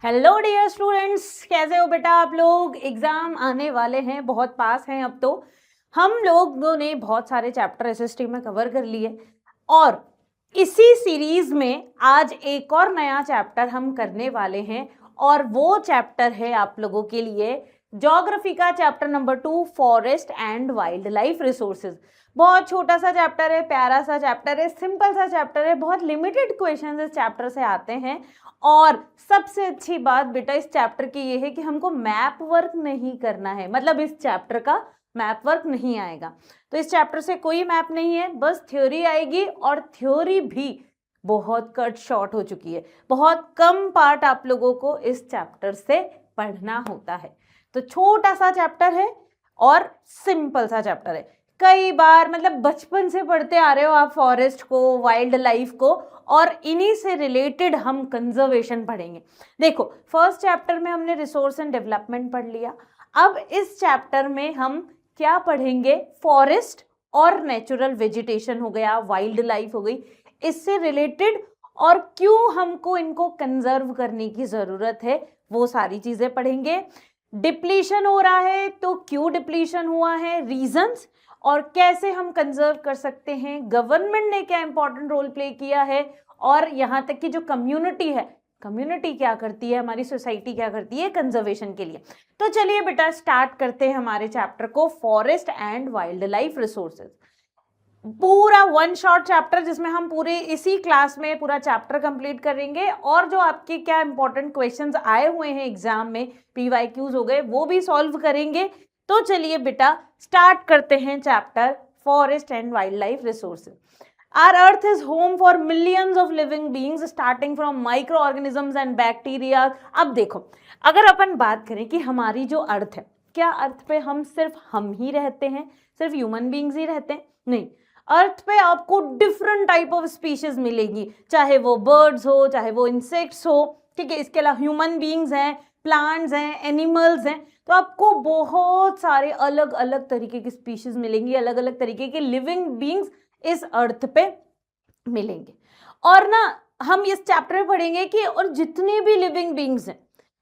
Hello dear students, कैसे हो बेटा आप लोग। एग्जाम आने वाले हैं, बहुत पास हैं। अब तो हम लोगों ने बहुत सारे चैप्टर एसएसटी में कवर कर लिए और इसी सीरीज में आज एक और नया चैप्टर हम करने वाले हैं और वो चैप्टर है आप लोगों के लिए ज्योग्राफी का chapter number 2, forest and wildlife resources. बहुत छोटा सा चैप्टर है, प्यारा सा चैप्टर है, सिंपल सा चैप्टर है, बहुत लिमिटेड क्वेश्चंस इस चैप्टर से आते हैं। और सबसे अच्छी बात बेटा इस चैप्टर की ये है कि हमको मैप वर्क नहीं करना है, मतलब इस चैप्टर का मैप वर्क नहीं आएगा। तो इस चैप्टर से कोई मैप नहीं है, बस थ्योरी आएगी और थ्योरी भी बहुत कट शॉर्ट हो चुकी है। बहुत कम पार्ट आप लोगों को इस चैप्टर से पढ़ना होता है। तो छोटा सा चैप्टर है और सिंपल सा चैप्टर है। कई बार मतलब बचपन से पढ़ते आ रहे हो आप फॉरेस्ट को, वाइल्ड लाइफ को, और इन्हीं से रिलेटेड हम कंजर्वेशन पढ़ेंगे। देखो, फर्स्ट चैप्टर में हमने रिसोर्स एंड डेवलपमेंट पढ़ लिया। अब इस चैप्टर में हम क्या पढ़ेंगे? फॉरेस्ट और नेचुरल वेजिटेशन हो गया, वाइल्ड लाइफ हो गई, इससे रिलेटेड और क्यों हमको इनको कंजर्व करने की जरूरत है वो सारी चीजें पढ़ेंगे। डिप्लीशन हो रहा है तो क्यों डिप्लीशन हुआ है, रीजंस, और कैसे हम कंजर्व कर सकते हैं, गवर्नमेंट ने क्या इंपॉर्टेंट रोल प्ले किया है, और यहाँ तक कि जो कम्युनिटी है, कम्युनिटी क्या करती है, हमारी सोसाइटी क्या करती है कंजर्वेशन के लिए। तो चलिए बेटा स्टार्ट करते हैं हमारे चैप्टर को, forest and wildlife resources. पूरा वन शॉट चैप्टर जिसमें हम पूरे इसी क्लास में पूरा चैप्टर कंप्लीट करेंगे और जो आपके क्या इंपॉर्टेंट क्वेश्चंस आए हुए हैं एग्जाम में, पीवाईक्यूज हो गए, वो भी सॉल्व करेंगे। तो चलिए बेटा स्टार्ट करते हैं chapter forest and wildlife resources. Our earth is home for millions of living beings starting from microorganisms and bacteria। अब देखो, अगर अपन बात करें कि हमारी जो अर्थ है, क्या अर्थ पे सिर्फ हम ही रहते हैं, सिर्फ ह्यूमन बींग्स ही रहते हैं? नहीं, अर्थ पे आपको डिफरेंट टाइप ऑफ स्पीशीज मिलेगी, चाहे वो बर्ड्स हो, चाहे वो इंसेक्ट्स हो, ठीक है। इसके अलावा ह्यूमन बींग्स हैं, प्लांट्स हैं, एनिमल्स हैं, तो आपको बहुत सारे अलग अलग तरीके की स्पीशीज मिलेंगी, अलग अलग तरीके के लिविंग बींग्स इस अर्थ पे मिलेंगे। और ना हम इस चैप्टर में पढ़ेंगे कि और जितने भी लिविंग बींग्स हैं,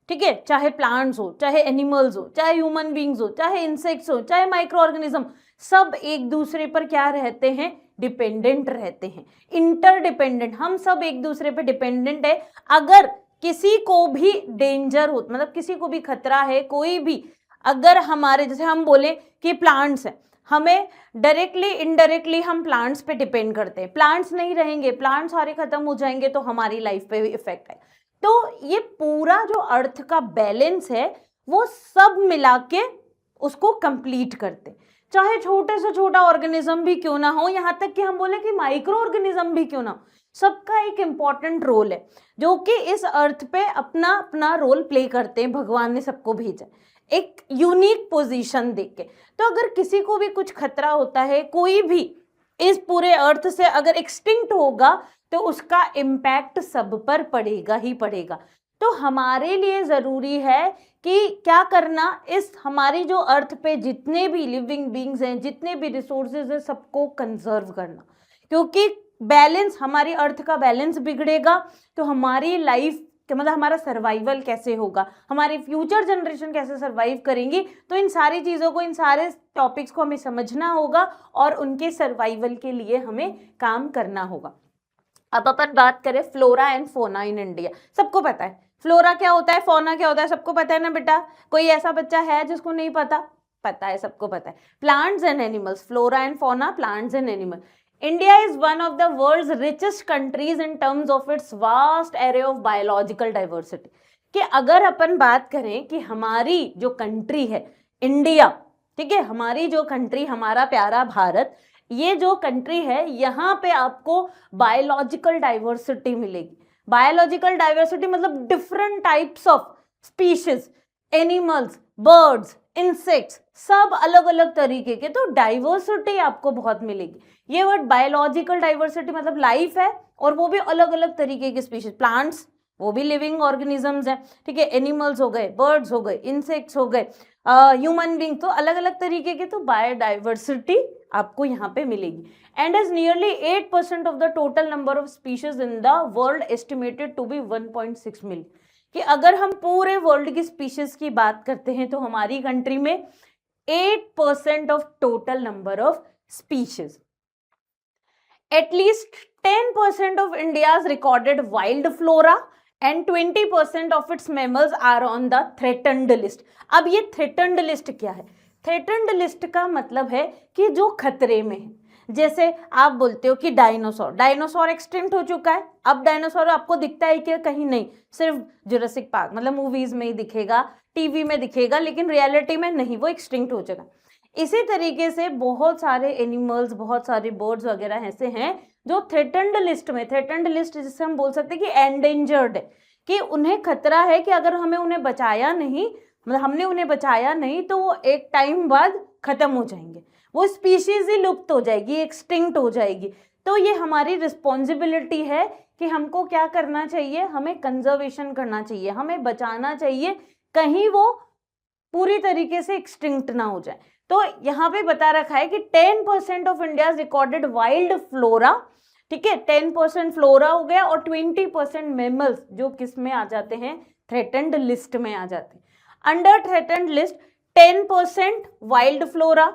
ठीक है, चाहे प्लांट्स हो, चाहे एनिमल्स हो, चाहे ह्यूमन बींग्स हो, चाहे इंसेक्ट्स हो, चाहे माइक्रो ऑर्गेनिज्म, सब एक दूसरे पर क्या रहते हैं? डिपेंडेंट रहते हैं, इंटरडिपेंडेंट। हम सब एक दूसरे पे डिपेंडेंट है। अगर किसी को भी डेंजर हो, मतलब किसी को भी खतरा है, कोई भी अगर हमारे, जैसे हम बोले कि प्लांट्स है, हमें डायरेक्टली इनडायरेक्टली हम प्लांट्स पे डिपेंड करते हैं। प्लांट्स नहीं रहेंगे, प्लांट्स सारे खत्म हो जाएंगे तो हमारी लाइफ पे भी इफेक्ट है। तो ये पूरा जो अर्थ का बैलेंस है वो सब मिला के उसको कंप्लीट करते हैं, चाहे छोटे से छोटा ऑर्गेनिज्म भी क्यों ना हो, यहाँ तक कि हम बोले कि माइक्रो ऑर्गेनिज्म भी क्यों ना हो, सबका एक इंपॉर्टेंट रोल है जो कि इस अर्थ पे अपना अपना रोल प्ले करते हैं। भगवान ने सबको भेजा एक यूनिक पोजीशन देख के। तो अगर किसी को भी कुछ खतरा होता है, कोई भी इस पूरे अर्थ से अगर एक्सटिंक्ट होगा तो उसका इम्पैक्ट सब पर पड़ेगा ही पड़ेगा। तो हमारे लिए जरूरी है कि क्या करना, इस हमारी जो अर्थ पे जितने भी लिविंग बींग्स हैं, जितने भी रिसोर्सेज हैं, सबको कंजर्व करना। क्योंकि बैलेंस, हमारी अर्थ का बैलेंस बिगड़ेगा तो हमारी लाइफ, मतलब हमारा सर्वाइवल कैसे होगा, हमारी फ्यूचर जनरेशन कैसे सर्वाइव करेंगी। तो इन सारी चीज़ों को, इन सारे टॉपिक्स को हमें समझना होगा और उनके सर्वाइवल के लिए हमें काम करना होगा। अब अपन बात करें flora and fauna in India. सबको पता है फ्लोरा क्या होता है, फोना क्या होता है, सबको पता है ना बेटा? कोई ऐसा बच्चा है जिसको नहीं पता? पता है, सबको पता है। Plants and animals, flora and fauna, plants and animal. India is one of the world's richest countries in terms of its vast array of biological diversity। कि अगर अपन बात करें कि हमारी जो कंट्री है इंडिया, ठीक है, हमारी जो कंट्री, हमारा प्यारा भारत, ये जो कंट्री है, यहाँ पे आपको बायोलॉजिकल डाइवर्सिटी मिलेगी। बायोलॉजिकल डाइवर्सिटी मतलब different types of species, animals, birds, insects, सब अलग अलग तरीके के, तो डाइवर्सिटी आपको बहुत मिलेगी। ये वर्ड बायोलॉजिकल डाइवर्सिटी मतलब लाइफ है और वो भी अलग अलग तरीके की स्पीशीज। प्लांट्स वो भी लिविंग ऑर्गेनिजम्स हैं, ठीक है, एनिमल्स हो गए, बर्ड्स हो गए, इंसेक्ट्स हो गए, ह्यूमन बींग, तो अलग अलग तरीके के, तो बायोडाइवर्सिटी आपको यहाँ पे मिलेगी। And is nearly 8% of the total number of species in the world estimated to be 1.6 million. कि अगर हम पूरे वर्ल्ड की स्पीशीज की बात करते हैं तो हमारी कंट्री में 8% of total number of species, at least 10% of India's recorded wild flora and 20% of its mammals are on the threatened list. अब ये threatened list क्या है? threatened list का मतलब है कि जो खतरे में है। जैसे आप बोलते हो कि डायनासोर एक्सटिंक्ट हो चुका है, अब डायनासोर आपको दिखता है क्या? कहीं नहीं, सिर्फ जुरासिक पार्क मतलब मूवीज में ही दिखेगा, टीवी में दिखेगा, लेकिन रियलिटी में नहीं, वो एक्सटिंक्ट हो चुका। इसी तरीके से बहुत सारे एनिमल्स, बहुत सारे बर्ड्स वगैरह ऐसे हैं जो थ्रेटन्ड लिस्ट में, थ्रेटन्ड लिस्ट जिससे हम बोल सकते हैं कि एंडेंजर्ड है, कि उन्हें खतरा है कि अगर हमें उन्हें बचाया नहीं, मतलब हमने उन्हें बचाया नहीं तो वो एक टाइम बाद खत्म हो जाएंगे, वो स्पीशीज ही लुप्त हो जाएगी, एक्सटिंक्ट हो जाएगी। तो ये हमारी रिस्पॉन्सिबिलिटी है कि हमको क्या करना चाहिए, हमें कंजर्वेशन करना चाहिए, हमें बचाना चाहिए, कहीं वो पूरी तरीके से एक्सटिंक्ट ना हो जाए। तो यहाँ पे बता रखा है कि 10% of India recorded wild flora, ठीक है, 10% फ्लोरा हो गया, और 20% मेमल्स जो किस में आ जाते हैं, थ्रेटेंड लिस्ट में आ जाते हैं। Under threatened list 10% wild flora,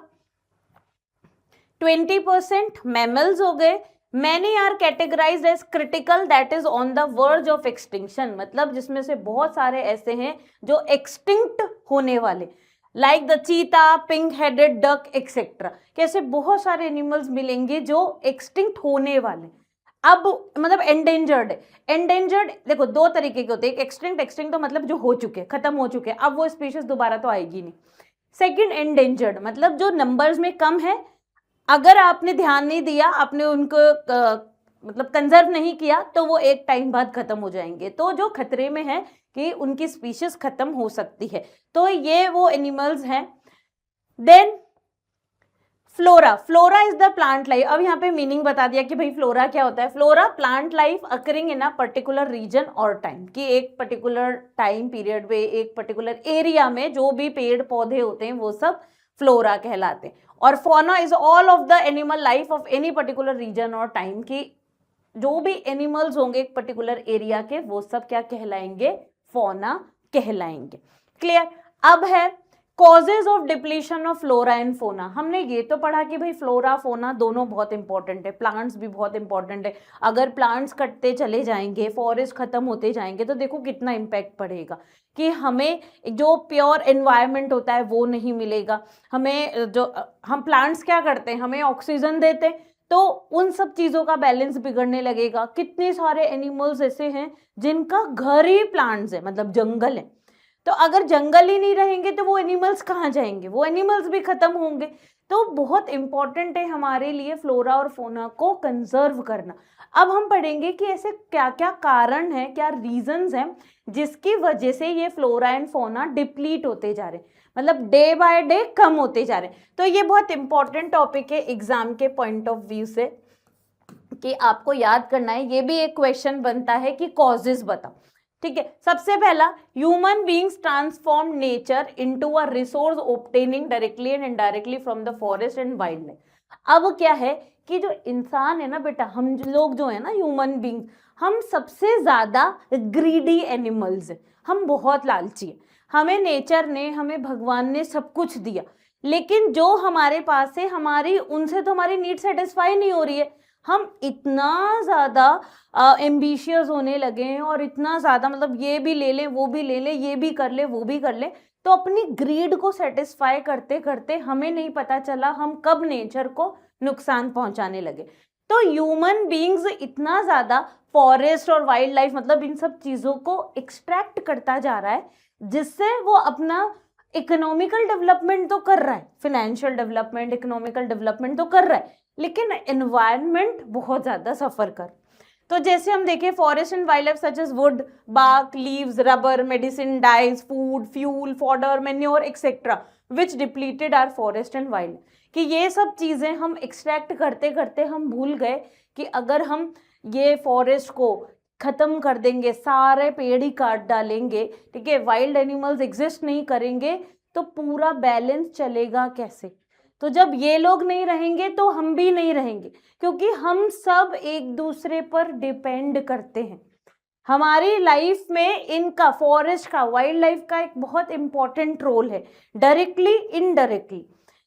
20% mammals हो गए, many are categorized as critical that is on the verge of extinction, मतलब जिसमें से बहुत सारे ऐसे हैं जो एक्सटिंक्ट होने वाले, लाइक द चीता, पिंक हेडेड डक एक्सेट्रा, कैसे बहुत सारे एनिमल्स मिलेंगे जो एक्सटिंक्ट होने वाले, अब मतलब एंडेंजर्ड है। एंडेंजर्ड देखो दो तरीके के होते हैं, एक्सटिंक्ट, एक्सटिंक्ट तो मतलब जो हो चुके, खत्म हो चुके, अब वो स्पीशीज दोबारा तो आएगी नहीं। सेकंड एंडेंजर्ड मतलब जो नंबर्स में कम है, अगर आपने ध्यान नहीं दिया, आपने उनको मतलब कंजर्व नहीं किया तो वो एक टाइम बाद खत्म हो जाएंगे, तो जो खतरे में है कि उनकी स्पीशीज खत्म हो सकती है, तो ये वो एनिमल्स हैं। Then flora, flora is the plant life. अब यहाँ पे मीनिंग बता दिया कि भाई फ्लोरा क्या होता है। Flora plant life occurring in a particular region or time, कि एक पर्टिकुलर टाइम पीरियड में एक पर्टिकुलर एरिया में जो भी पेड़ पौधे होते हैं वो सब फ्लोरा कहलाते हैं। और fauna is all of the animal life of any particular region or time, की जो भी एनिमल्स होंगे एक पर्टिकुलर एरिया के वो सब क्या कहलाएंगे, फौना कहलाएंगे। क्लियर। अब है causes of depletion of flora and fauna. हमने ये तो पढ़ा कि भाई फ्लोरा फोना दोनों बहुत इंपॉर्टेंट है, प्लांट्स भी बहुत इंपॉर्टेंट है। अगर प्लांट्स कटते चले जाएंगे, फॉरेस्ट खत्म होते जाएंगे, तो देखो कितना इम्पैक्ट पड़ेगा, कि हमें जो प्योर एनवायरनमेंट होता है वो नहीं मिलेगा, हमें जो हम प्लांट्स क्या करते हैं, हमें ऑक्सीजन देते हैं, तो उन सब चीज़ों का बैलेंस बिगड़ने लगेगा। कितने सारे एनिमल्स ऐसे हैं जिनका घर ही प्लांट्स है, मतलब जंगल है, तो अगर जंगल ही नहीं रहेंगे तो वो एनिमल्स कहाँ जाएंगे, वो एनिमल्स भी खत्म होंगे। तो बहुत इंपॉर्टेंट है हमारे लिए फ्लोरा और फोना को कंजर्व करना। अब हम पढ़ेंगे कि ऐसे क्या क्या कारण है, क्या रीजंस हैं जिसकी वजह से ये फ्लोरा एंड फोना डिप्लीट होते जा रहे हैं, मतलब डे बाय डे कम होते जा रहे हैं। तो ये बहुत इंपॉर्टेंट टॉपिक है एग्जाम के पॉइंट ऑफ व्यू से, कि आपको याद करना है। ये भी एक क्वेश्चन बनता है कि कॉजेज बताओ, ठीक है। सबसे पहला, human beings transform nature into a resource obtaining directly and indirectly from the forest and wild life. अब क्या है कि जो इंसान है ना बेटा, हम लोग जो है ना ह्यूमन बीइंग, हम सबसे ज्यादा ग्रीडी एनिमल्स हैं, हम बहुत लालची हैं। हमें नेचर ने, हमें भगवान ने सब कुछ दिया, लेकिन जो हमारे पास है, हमारी उनसे तो हमारी नीड सेटिस्फाई नहीं हो रही है। हम इतना ज़्यादा एम्बिशियस होने लगे हैं, और इतना ज़्यादा मतलब ये भी ले लें, वो भी ले लें, ये भी कर ले, वो भी कर ले, तो अपनी ग्रीड को सेटिस्फाई करते करते हमें नहीं पता चला हम कब नेचर को नुकसान पहुंचाने लगे। तो ह्यूमन बीइंग्स इतना ज़्यादा फॉरेस्ट और वाइल्ड लाइफ, मतलब इन सब चीज़ों को एक्सट्रैक्ट करता जा रहा है, जिससे वो अपना इकोनॉमिकल डेवलपमेंट तो कर रहा है, फाइनेंशियल डेवलपमेंट, इकोनॉमिकल डेवलपमेंट तो कर रहा है, लेकिन एनवायरनमेंट बहुत ज़्यादा सफ़र कर। तो जैसे हम देखें, forest and wildlife such as wood, bark, leaves, rubber, medicine, dyes, food, fuel, fodder, manure etcetera which depleted are forest and wild, कि ये सब चीज़ें हम एक्सट्रैक्ट करते करते हम भूल गए कि अगर हम ये फॉरेस्ट को ख़त्म कर देंगे, सारे पेड़ ही काट डालेंगे, ठीक है, वाइल्ड एनिमल्स एग्जिस्ट नहीं करेंगे, तो पूरा बैलेंस चलेगा कैसे। तो जब ये लोग नहीं रहेंगे तो हम भी नहीं रहेंगे, क्योंकि हम सब एक दूसरे पर डिपेंड करते हैं। हमारी लाइफ में इनका, फॉरेस्ट का, वाइल्ड लाइफ का एक बहुत इंपॉर्टेंट रोल है, डायरेक्टली इनडायरेक्टली।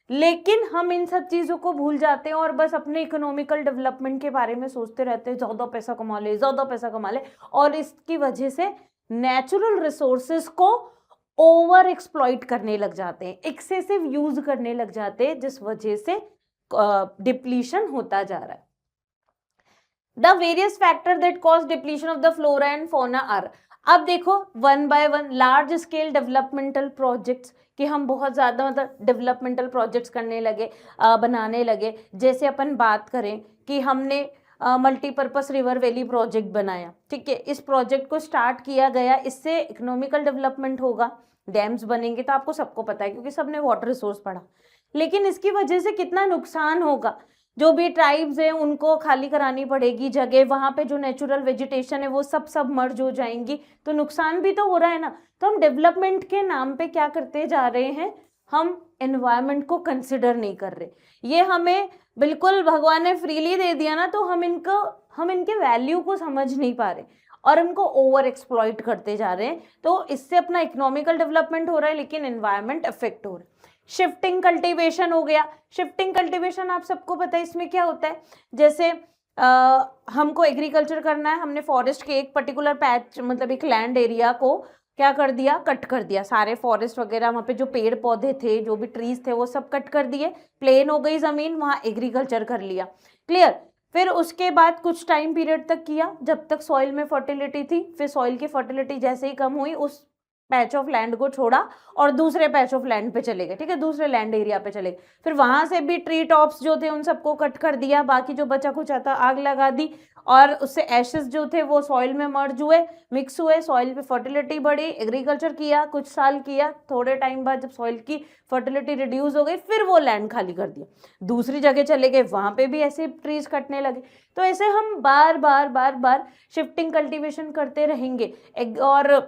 लेकिन हम इन सब चीज़ों को भूल जाते हैं और बस अपने इकोनॉमिकल डेवलपमेंट के बारे में सोचते रहते हैं, ज़्यादा पैसा कमा ले, ज़्यादा पैसा कमा ले, और इसकी वजह से नेचुरल रिसोर्सेज को ओवर एक्सप्लॉइट करने लग जाते हैं, एक्सेसिव यूज करने लग जाते हैं, जिस वजह से डिप्लीशन होता जा रहा है। The various factor that cause depletion of the flora and fauna are. अब देखो one by one large scale developmental projects, कि हम बहुत ज़्यादा मतलब डेवलपमेंटल प्रोजेक्ट्स करने लगे, बनाने लगे। जैसे अपन बात करें कि हमने मल्टीपर्पस रिवर वैली प्रोजेक्ट बनाया, ठीक है, इस प्रोजेक्ट को स्टार्ट किया गया, इससे इकोनॉमिकल डेवलपमेंट होगा, डैम्स बनेंगे, तो आपको सबको पता है क्योंकि सबने वाटर रिसोर्स पढ़ा। लेकिन इसकी वजह से कितना नुकसान होगा, जो भी ट्राइब्स हैं उनको खाली करानी पड़ेगी जगह, वहाँ पे जो नेचुरल वेजिटेशन है वो सब मर्ज हो जाएंगी, तो नुकसान भी तो हो रहा है ना। तो हम डेवलपमेंट के नाम पे क्या करते जा रहे हैं, हम एनवायरनमेंट को कंसिडर नहीं कर रहे। ये हमें बिल्कुल भगवान ने फ्रीली दे दिया ना, तो हम इनके वैल्यू को समझ नहीं पा रहे और इनको ओवर एक्सप्लॉइट करते जा रहे हैं। तो इससे अपना इकोनॉमिकल डेवलपमेंट हो रहा है लेकिन एनवायरनमेंट अफेक्ट हो रहा है। शिफ्टिंग कल्टीवेशन हो गया। शिफ्टिंग कल्टीवेशन आप सबको पता है इसमें क्या होता है, जैसे हमको एग्रीकल्चर करना है, हमने फॉरेस्ट के एक पर्टिकुलर पैच मतलब एक लैंड एरिया को क्या कर दिया, कट कर दिया, सारे फॉरेस्ट वगैरह वहाँ पे जो पेड़ पौधे थे, जो भी ट्रीज थे वो सब कट कर दिए, प्लेन हो गई ज़मीन, वहाँ एग्रीकल्चर कर लिया, क्लियर। फिर उसके बाद कुछ टाइम पीरियड तक किया जब तक सॉइल में फर्टिलिटी थी, फिर सॉइल की फर्टिलिटी जैसे ही कम हुई उस पैच ऑफ लैंड को छोड़ा और दूसरे पैच ऑफ लैंड पे चले गए, ठीक है, दूसरे लैंड एरिया पे चले गए। फिर वहां से भी ट्री टॉप्स जो थे उन सबको कट कर दिया, बाकी जो बचा कुचा था आग लगा दी, और उससे एशेस जो थे वो सॉइल में मर्ज हुए, मिक्स हुए, सॉइल पे फर्टिलिटी बढ़ी, एग्रीकल्चर किया, कुछ साल किया, थोड़े टाइम बाद जब सॉइल की फर्टिलिटी रिड्यूस हो गई फिर वो लैंड खाली कर दिया, दूसरी जगह चले गए, वहां पे भी ऐसे ट्रीज कटने लगे। तो ऐसे हम बार बार शिफ्टिंग कल्टीवेशन करते रहेंगे और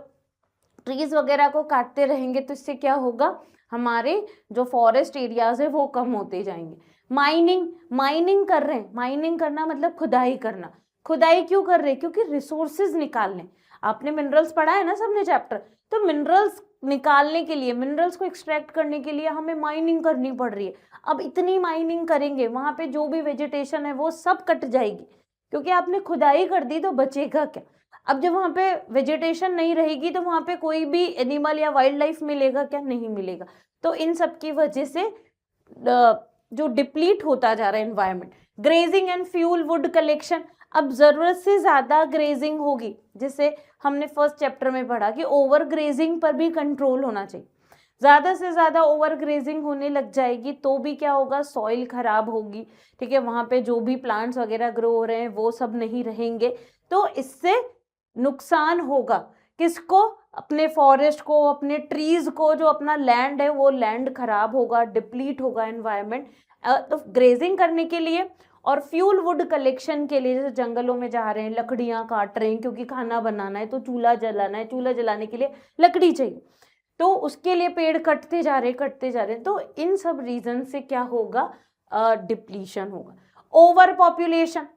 ट्रीज वगैरह को काटते रहेंगे, तो इससे क्या होगा, हमारे जो फॉरेस्ट एरियाज है वो कम होते जाएंगे। माइनिंग कर रहे हैं, माइनिंग करना मतलब खुदाई करना। खुदाई क्यों कर रहे हैं, क्योंकि रिसोर्सेज निकालने, आपने मिनरल्स पढ़ा है ना सबने चैप्टर, तो मिनरल्स निकालने के लिए, मिनरल्स को एक्सट्रैक्ट करने के लिए हमें माइनिंग करनी पड़ रही है। अब इतनी माइनिंग करेंगे वहां पे जो भी वेजिटेशन है वो सब कट जाएगी, क्योंकि आपने खुदाई कर दी, तो बचेगा क्या। अब जब वहाँ पे वेजिटेशन नहीं रहेगी तो वहाँ पे कोई भी एनिमल या वाइल्ड लाइफ मिलेगा क्या, नहीं मिलेगा। तो इन सब की वजह से जो डिप्लीट होता जा रहा है environment. Grazing and fuel wood collection, अब जरूरत से ज्यादा ग्रेजिंग होगी, जैसे हमने फर्स्ट चैप्टर में पढ़ा कि ओवर ग्रेजिंग पर भी कंट्रोल होना चाहिए। ज्यादा से ज्यादा ओवर ग्रेजिंग होने लग जाएगी तो भी क्या होगा, सॉइल खराब होगी, ठीक है, वहां पे जो भी प्लांट्स वगैरह ग्रो हो रहे हैं वो सब नहीं रहेंगे, तो इससे नुकसान होगा किसको, अपने फॉरेस्ट को, अपने ट्रीज को, जो अपना लैंड है वो लैंड खराब होगा, डिप्लीट होगा एनवायरनमेंट। तो ग्रेजिंग करने के लिए और फ्यूल वुड कलेक्शन के लिए, जैसे जंगलों में जा रहे हैं, लकड़ियां काट रहे हैं क्योंकि खाना बनाना है तो चूल्हा जलाना है, चूल्हा जलाने के लिए लकड़ी चाहिए, तो उसके लिए पेड़ कटते जा रहे हैं, तो इन सब रीजन से क्या होगा, डिप्लीशन होगा। ओवर पॉपुलेशन,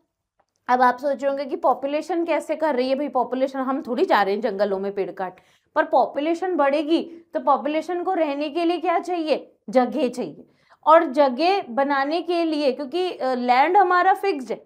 अब आप सोच रहे होंगे कि पॉपुलेशन कैसे कर रही है, भाई पॉपुलेशन, हम थोड़ी जा रहे हैं जंगलों में पेड़ काट, पर पॉपुलेशन बढ़ेगी तो पॉपुलेशन को रहने के लिए क्या चाहिए, जगह चाहिए, और जगह बनाने के लिए, क्योंकि लैंड हमारा फिक्स्ड है,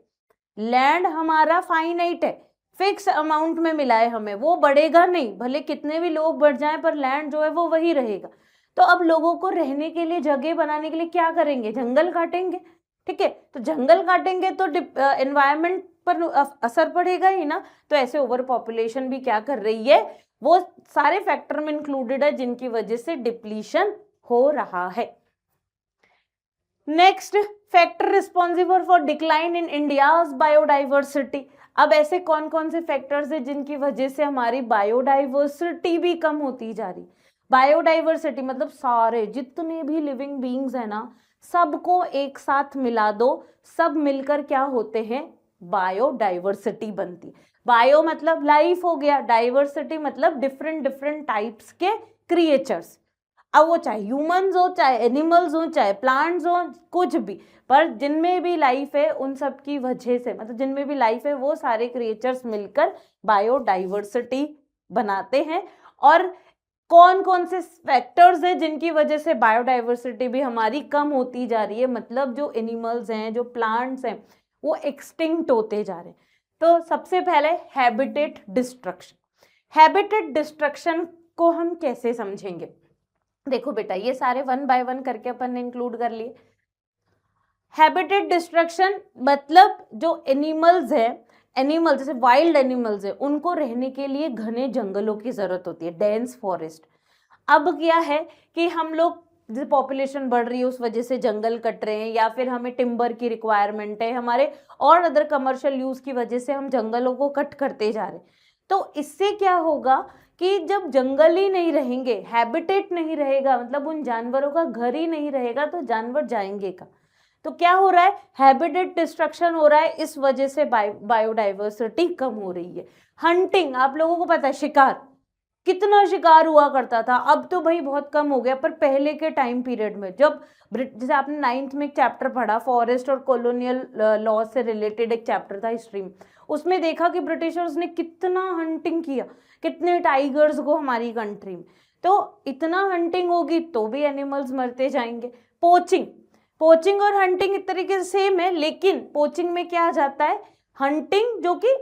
लैंड हमारा फाइनाइट है, फिक्स अमाउंट में मिला है हमें, वो बढ़ेगा नहीं, भले कितने भी लोग बढ़ जाएं पर लैंड जो है वो वही रहेगा। तो अब लोगों को रहने के लिए, जगह बनाने के लिए क्या करेंगे, जंगल काटेंगे, ठीक है, तो जंगल काटेंगे तो एनवायरनमेंट पर असर पड़ेगा ही ना। तो ऐसे ओवर पॉपुलेशन भी क्या कर रही है, वो सारे फैक्टर में इंक्लूडेड है जिनकी वजह से डिप्लीशन हो रहा है। Next, factor responsible for decline in India's biodiversity. अब ऐसे कौन कौन से फैक्टर्स है जिनकी वजह से हमारी बायोडाइवर्सिटी भी कम होती जा रही। बायोडाइवर्सिटी मतलब सारे जितने भी लिविंग बीइंग्स है ना, सबको एक साथ मिला दो, सब मिलकर क्या होते हैं, बायोडाइवर्सिटी बनती। बायो मतलब लाइफ हो गया, डाइवर्सिटी मतलब डिफरेंट डिफरेंट टाइप्स के क्रिएचर्स। अब वो चाहे ह्यूमंस हो, चाहे एनिमल्स हो, चाहे प्लांट्स हो, कुछ भी, पर जिनमें भी लाइफ है उन सब की वजह से, मतलब जिनमें भी लाइफ है वो सारे क्रिएचर्स मिलकर बायोडाइवर्सिटी बनाते हैं। और कौन कौन से फैक्टर्स हैं जिनकी वजह से बायोडाइवर्सिटी भी हमारी कम होती जा रही है, मतलब जो एनिमल्स हैं, जो प्लांट्स हैं, वो एक्सटिंक्ट होते जा रहे हैं। तो सबसे पहले हैबिटेट डिस्ट्रक्शन। हैबिटेट डिस्ट्रक्शन को हम कैसे समझेंगे? देखो बेटा, ये सारे 1 बाय 1 करके अपन ने इंक्लूड कर लिए। हैबिटेट डिस्ट्रक्शन मतलब जो एनिमल्स है, एनिमल जैसे वाइल्ड एनिमल्स है, उनको रहने के लिए घने जंगलों की जरूरत होती है, डेंस फॉरेस्ट। अब क्या है कि हम लोग जैसे पॉपुलेशन बढ़ रही है उस वजह से जंगल कट रहे हैं, या फिर हमें टिम्बर की रिक्वायरमेंट है, हमारे और अदर कमर्शियल यूज की वजह से हम जंगलों को कट करते जा रहे हैं। तो इससे क्या होगा कि जब जंगल ही नहीं रहेंगे, हैबिटेट नहीं रहेगा, मतलब उन जानवरों का घर ही नहीं रहेगा, तो जानवर जाएंगे कहाँ? तो क्या हो रहा है? हैबिटेट डिस्ट्रक्शन हो रहा है, इस वजह से बायोडाइवर्सिटी कम हो रही है। हंटिंग, आप लोगों को पता है शिकार, कितना शिकार हुआ करता था, अब तो भाई बहुत कम हो गया, पर पहले के टाइम पीरियड में जब जैसे आपने 9th में एक चैप्टर पढ़ा, फॉरेस्ट और कॉलोनियल लॉ से रिलेटेड एक चैप्टर था हिस्ट्री में, उसमें देखा कि ब्रिटिशर्स ने कितना हंटिंग किया, कितने टाइगर्स को हमारी कंट्री में। तो इतना हंटिंग होगी तो भी एनिमल्स मरते जाएंगे। पोचिंग, पोचिंग और हंटिंग एक तरीके से सेम है, लेकिन पोचिंग में क्या आ जाता है, हंटिंग जो कि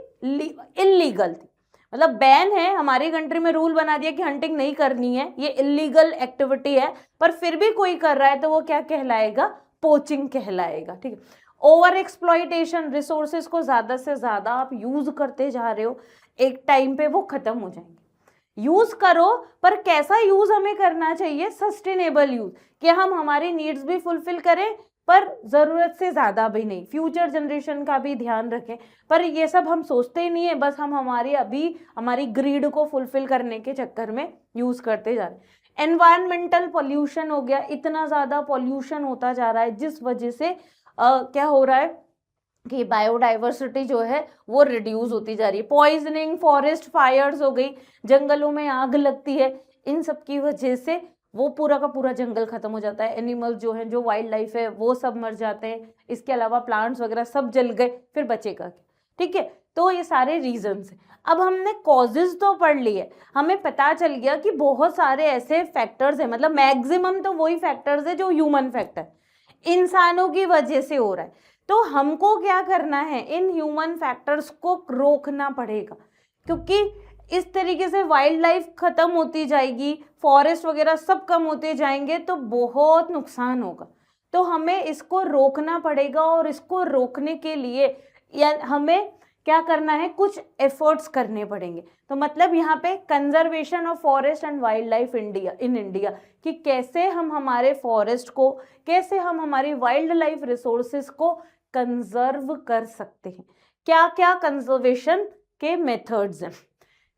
इलीगल थी, मतलब बैन है, हमारी कंट्री में रूल बना दिया कि हंटिंग नहीं करनी है, ये इलीगल एक्टिविटी है, पर फिर भी कोई कर रहा है तो वो क्या कहलाएगा? पोचिंग कहलाएगा। ठीक है। ओवर एक्सप्लॉइटेशन, रिसोर्सेज को ज्यादा से ज्यादा आप यूज करते जा रहे हो, एक टाइम पे वो खत्म हो जाएंगे। यूज करो, पर कैसा यूज हमें करना चाहिए? सस्टेनेबल यूज, कि हम हमारी नीड्स भी फुलफिल करें पर जरूरत से ज्यादा भी नहीं, फ्यूचर जनरेशन का भी ध्यान रखें। पर ये सब हम सोचते ही नहीं है, बस हम हमारी ग्रीड को फुलफिल करने के चक्कर में यूज करते जा रहे हैं। एनवायरमेंटल पॉल्यूशन हो गया, इतना ज्यादा पॉल्यूशन होता जा रहा है जिस वजह से क्या हो रहा है कि बायोडाइवर्सिटी जो है वो रिड्यूस होती जा रही है। पॉइजनिंग, फॉरेस्ट फायर्स हो गई, जंगलों में आग लगती है, इन सब की वजह से वो पूरा का पूरा जंगल खत्म हो जाता है, एनिमल्स जो है, जो वाइल्ड लाइफ है, वो सब मर जाते हैं, इसके अलावा प्लांट्स वगैरह सब जल गए, फिर बचेगा क्या? ठीक है। तो ये सारे रीजंस हैं। अब हमने कॉजेज तो पढ़ लिए, हमें पता चल गया कि बहुत सारे ऐसे फैक्टर्स हैं, मतलब मैक्सिमम तो वही फैक्टर्स है जो ह्यूमन फैक्टर इंसानों की वजह से हो रहा है। तो हमको क्या करना है? इन ह्यूमन फैक्टर्स को रोकना पड़ेगा, क्योंकि इस तरीके से वाइल्ड लाइफ खत्म होती जाएगी, फॉरेस्ट वगैरह सब कम होते जाएंगे, तो बहुत नुकसान होगा। तो हमें इसको रोकना पड़ेगा, और इसको रोकने के लिए या हमें क्या करना है? कुछ एफर्ट्स करने पड़ेंगे। तो मतलब यहाँ पे conservation of forest and wildlife in India, कि कैसे हम हमारे फॉरेस्ट को, कैसे हम हमारी वाइल्ड लाइफ रिसोर्सेज को कंजर्व कर सकते हैं। क्या क्या कंजर्वेशन के मेथड्स हैं?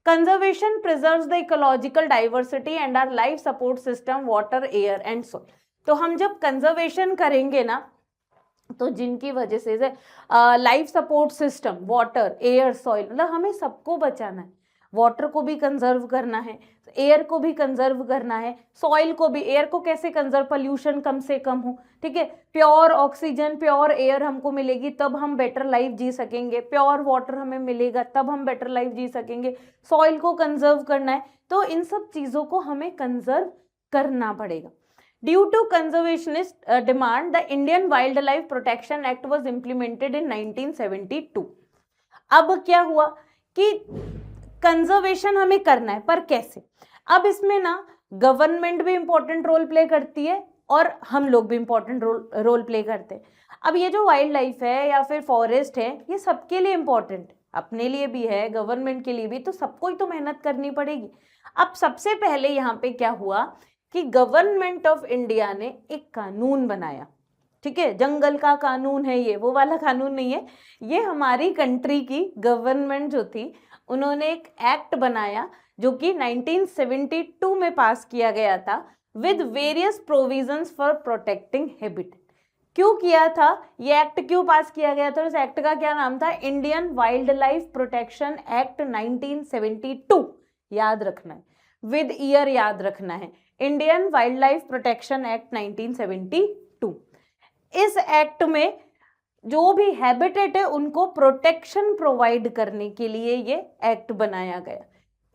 Conservation preserves the ecological diversity and our life support system, water, air and soil. तो हम जब कंजर्वेशन करेंगे ना, तो जिनकी वजह से life support system, water, air, soil, मतलब हमें सबको बचाना है। वाटर को भी कंजर्व करना है, एयर को भी कंजर्व करना है, सॉइल को भी। एयर को कैसे कंजर्व? पॉल्यूशन कम से कम हो, ठीक है, प्योर ऑक्सीजन, प्योर एयर हमको मिलेगी तब हम बेटर लाइफ जी सकेंगे, प्योर वाटर हमें मिलेगा तब हम बेटर लाइफ जी सकेंगे, सॉइल को कंजर्व करना है। तो इन सब चीज़ों को हमें कंजर्व करना पड़ेगा। Due to conservationist demand, the Indian Wildlife Protection Act was implemented in 1972. अब क्या हुआ कि कंजर्वेशन हमें करना है, पर कैसे? अब इसमें ना गवर्नमेंट भी इंपॉर्टेंट रोल प्ले करती है और हम लोग भी इंपॉर्टेंट रोल प्ले करते हैं। अब ये जो वाइल्ड लाइफ है या फिर फॉरेस्ट है, ये सबके लिए इंपॉर्टेंट, अपने लिए भी है, गवर्नमेंट के लिए भी, तो सबको ही तो मेहनत करनी पड़ेगी। अब सबसे पहले यहाँ पे क्या हुआ कि गवर्नमेंट ऑफ इंडिया ने एक कानून बनाया, ठीक है, जंगल का कानून है ये, वो वाला कानून नहीं है, ये हमारी कंट्री की गवर्नमेंट जो थी उन्होंने एक एक्ट बनाया जो कि 1972 में पास किया गया था, with various provisions for protecting habitat. क्यों किया था ये एक्ट, क्यों पास किया गया था? उस एक्ट का क्या नाम था? Indian wildlife protection act 1972, याद रखना है। विद ईयर याद रखना है, Indian wildlife protection act 1972। इस एक्ट में जो भी हैबिटेट है उनको प्रोटेक्शन प्रोवाइड करने के लिए ये एक्ट बनाया गया।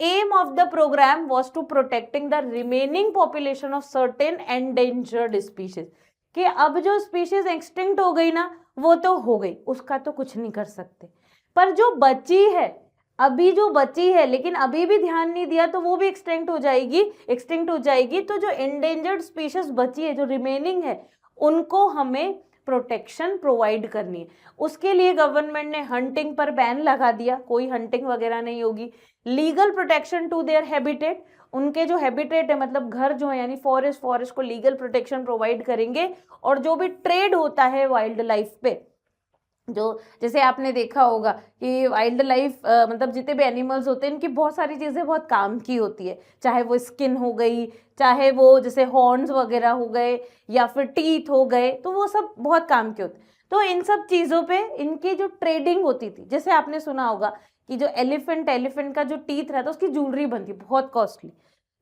Aim of the program was to protecting the remaining population of certain endangered species, कि अब जो स्पीशीज एक्सटिंक्ट हो गई ना वो तो हो गई, उसका तो कुछ नहीं कर सकते, पर जो बची है, अभी जो बची है लेकिन अभी भी ध्यान नहीं दिया तो वो भी एक्सटिंक्ट हो जाएगी। तो जो एंडेंजर्ड स्पीशीज बची है, जो रिमेनिंग है, उनको हमें प्रोटेक्शन प्रोवाइड करनी है। उसके लिए गवर्नमेंट ने हंटिंग पर बैन लगा दिया, कोई हंटिंग वगैरह नहीं होगी। Legal protection to their habitat, उनके जो हैबिटेट है मतलब घर जो है यानी फॉरेस्ट को लीगल प्रोटेक्शन प्रोवाइड करेंगे। और जो भी ट्रेड होता है वाइल्ड लाइफ पे, जो जैसे आपने देखा होगा कि वाइल्ड लाइफ मतलब जितने भी एनिमल्स होते हैं इनकी बहुत सारी चीज़ें बहुत काम की होती है, चाहे वो स्किन हो गई, चाहे वो जैसे हॉर्न्स वगैरह हो गए या फिर टीथ हो गए, तो वो सब बहुत काम के होते हैं। तो इन सब चीज़ों पे इनकी जो ट्रेडिंग होती थी, जैसे आपने सुना होगा कि जो एलिफेंट का जो टीथ रहता है उसकी ज्वेलरी बनती है बहुत कॉस्टली।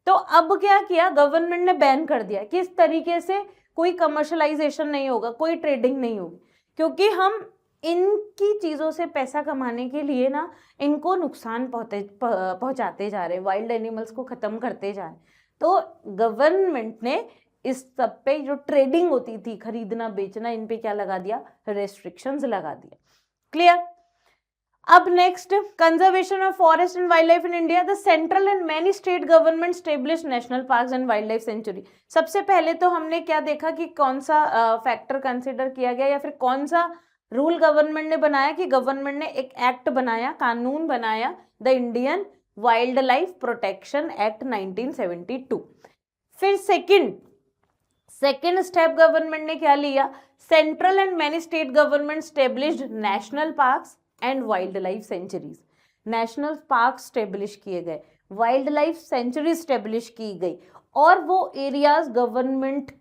तो अब क्या किया गवर्नमेंट ने, बैन कर दिया कि इस तरीके से कोई कमर्शलाइजेशन नहीं होगा, कोई ट्रेडिंग नहीं होगी, क्योंकि हम इनकी चीज़ों से पैसा कमाने के लिए ना इनको नुकसान पहुंचाते जा रहे हैं, वाइल्ड एनिमल्स को ख़त्म करते जा रहे हैं। तो गवर्नमेंट ने इस सब पे जो ट्रेडिंग होती थी, खरीदना बेचना, इन पे क्या लगा दिया, रेस्ट्रिक्शंस लगा दिया। क्लियर। अब next, conservation of forest and wildlife in India. The central and many state government establish national parks and wildlife century. सबसे पहले तो हमने क्या देखा कि कौन सा फैक्टर कंसिडर किया गया या फिर कौन सा रूल गवर्नमेंट ने बनाया, कि गवर्नमेंट ने एक एक्ट बनाया, कानून बनाया, the Indian wildlife protection act 1972। फिर सेकेंड स्टेप गवर्नमेंट ने क्या लिया, central and many state government established national parks and wild life sanctuaries. National park establish किए गए, वाइल्ड लाइफ सेंचुरी स्टेब्लिश की गई, और वो एरियाज गवर्नमेंट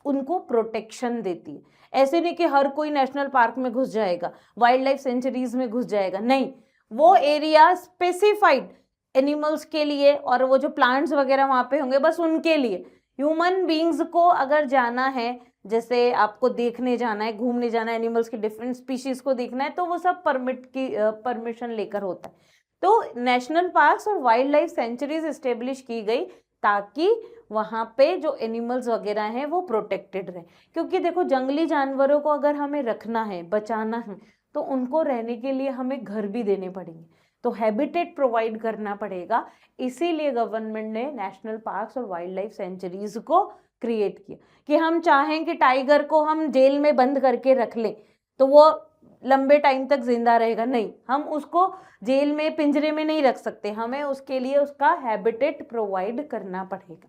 उनको प्रोटेक्शन देती है। ऐसे नहीं कि हर कोई नेशनल पार्क में घुस जाएगा, वाइल्ड लाइफ सेंचुरीज में घुस जाएगा, नहीं, वो एरिया स्पेसिफाइड एनिमल्स के लिए, और वो जो प्लांट्स वगैरह वहाँ पे होंगे बस उनके लिए। ह्यूमन बींग्स को अगर जाना है, जैसे आपको देखने जाना है, घूमने जाना है, एनिमल्स की डिफरेंट स्पीशीज को देखना है, तो वो सब परमिशन लेकर होता है। तो नेशनल पार्क्स और वाइल्ड लाइफ सेंचुरीज एस्टेब्लिश की गई ताकि वहाँ पे जो एनिमल्स वगैरह हैं वो प्रोटेक्टेड रहे। क्योंकि देखो जंगली जानवरों को अगर हमें रखना है, बचाना है, तो उनको रहने के लिए हमें घर भी देने पड़ेंगे, तो हैबिटेट प्रोवाइड करना पड़ेगा। इसीलिए गवर्नमेंट ने नेशनल पार्क्स और वाइल्ड लाइफ सेंचुरीज को क्रिएट किया। कि हम चाहें कि टाइगर को हम जेल में बंद करके रख लें तो वो लंबे टाइम तक जिंदा रहेगा, नहीं, हम उसको जेल में पिंजरे में नहीं रख सकते, हमें उसके लिए उसका हैबिटेट प्रोवाइड करना पड़ेगा।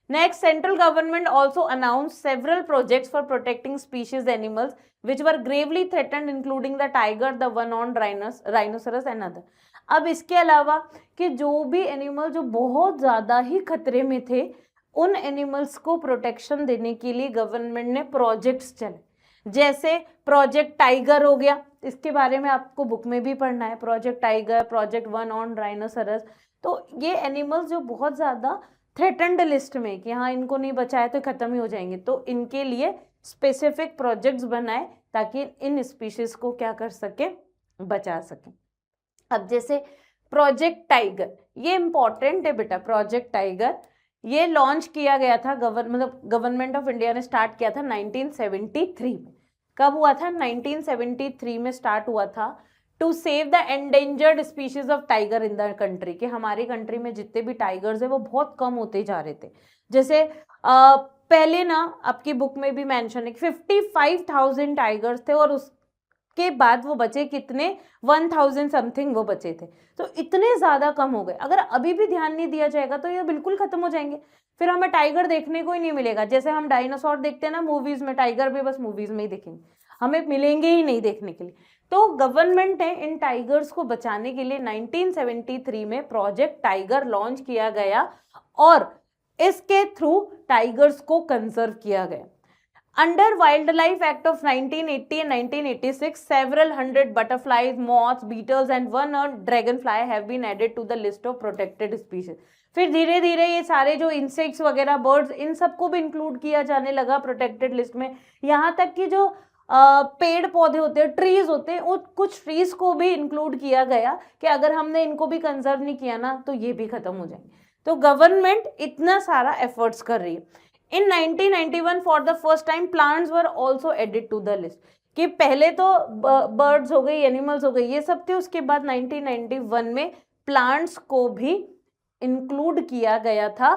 Next, central government also announced several projects for protecting species animals which were gravely threatened, including the tiger, the one-horned rhinoceros and other. अब इसके अलावा कि जो भी एनिमल जो बहुत ज़्यादा ही खतरे में थे, उन एनिमल्स को प्रोटेक्शन देने के लिए गवर्नमेंट ने प्रोजेक्ट्स चले, जैसे प्रोजेक्ट टाइगर हो गया, इसके बारे में आपको बुक में भी पढ़ना है, प्रोजेक्ट टाइगर, प्रोजेक्ट वन-horned राइनोसरस। तो ये एनिमल्स जो बहुत ज़्यादा थ्रेटन्ड लिस्ट में, कि हाँ इनको नहीं बचाया तो खत्म ही हो जाएंगे, तो इनके लिए स्पेसिफिक प्रोजेक्ट्स बनाए ताकि इन स्पीशीज को क्या कर सके, बचा सके। अब जैसे प्रोजेक्ट टाइगर, ये इंपॉर्टेंट है बेटा। प्रोजेक्ट टाइगर ये लॉन्च किया गया था, गवर्नमेंट ऑफ इंडिया ने स्टार्ट किया था 1973 में। कब हुआ था? 1973 में स्टार्ट हुआ था, to save the endangered species of tiger in the country, कि हमारी कंट्री में जितने भी टाइगर्स है वो बहुत कम होते जा रहे थे। जैसे पहले ना आपकी बुक में भी मेंशन है 55,000 टाइगर्स थे, और उसके बाद वो बचे कितने, 1000 समथिंग वो बचे थे। तो इतने ज़्यादा कम हो गए। अगर अभी भी ध्यान नहीं दिया जाएगा तो ये बिल्कुल ख़त्म हो जाएंगे, फिर हमें टाइगर देखने को ही नहीं मिलेगा। जैसे हम डायनासोर देखते हैं ना मूवीज़ में, टाइगर भी बस मूवीज़ में ही देखेंगे, हमें मिलेंगे ही नहीं देखने के लिए। तो गवर्नमेंट ने इन टाइगर्स को बचाने के लिए 1973 में प्रोजेक्ट टाइगर लॉन्च किया गया, और इसके थ्रू टाइगर्स को कंजर्व किया गया। Under wild life act of 1980 and 1986, several hundred butterflies, moths, beetles and one dragonfly have been added to the list of protected species. फिर धीरे धीरे ये सारे जो इंसेक्ट्स वगैरह, बर्ड्स, इन सबको भी इंक्लूड किया जाने लगा प्रोटेक्टेड लिस्ट में। यहाँ तक कि जो पेड़ पौधे होते हैं, ट्रीज होते हैं, कुछ ट्रीज को भी इंक्लूड किया गया कि अगर हमने इनको भी कंजर्व नहीं किया ना तो ये भी खत्म हो जाएंगे। तो गवर्नमेंट इतना सारा एफर्ट्स कर रही है। In 1991 for the first time plants were also added to the list, कि पहले तो बर्ड्स हो गई, एनिमल्स हो गई, ये सब थे, उसके बाद 1991 में प्लांट्स को भी इंक्लूड किया गया था।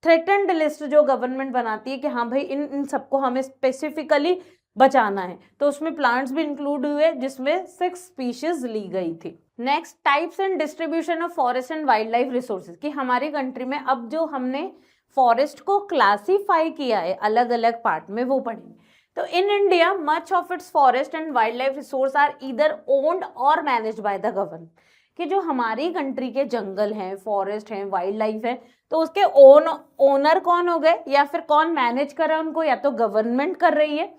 थ्रेटन्ड लिस्ट जो गवर्नमेंट बनाती है कि हाँ भाई इन सबको हमें स्पेसिफिकली बचाना है, तो उसमें प्लांट्स भी इंक्लूड हुए, जिसमें 6 स्पीशीज ली गई थी। Next, types and distribution of forest and wildlife resources, कि हमारी कंट्री में अब जो हमने फॉरेस्ट को क्लासीफाई किया है अलग अलग पार्ट में, वो पढ़ेंगे। तो in India much of its forest and wildlife resource are either owned or managed by the government, कि जो हमारी कंट्री के जंगल हैं, फॉरेस्ट हैं, वाइल्ड लाइफ है, तो उसके ओनर कौन हो गए या फिर कौन मैनेज कर रहा है उनको, या तो गवर्नमेंट कर रही है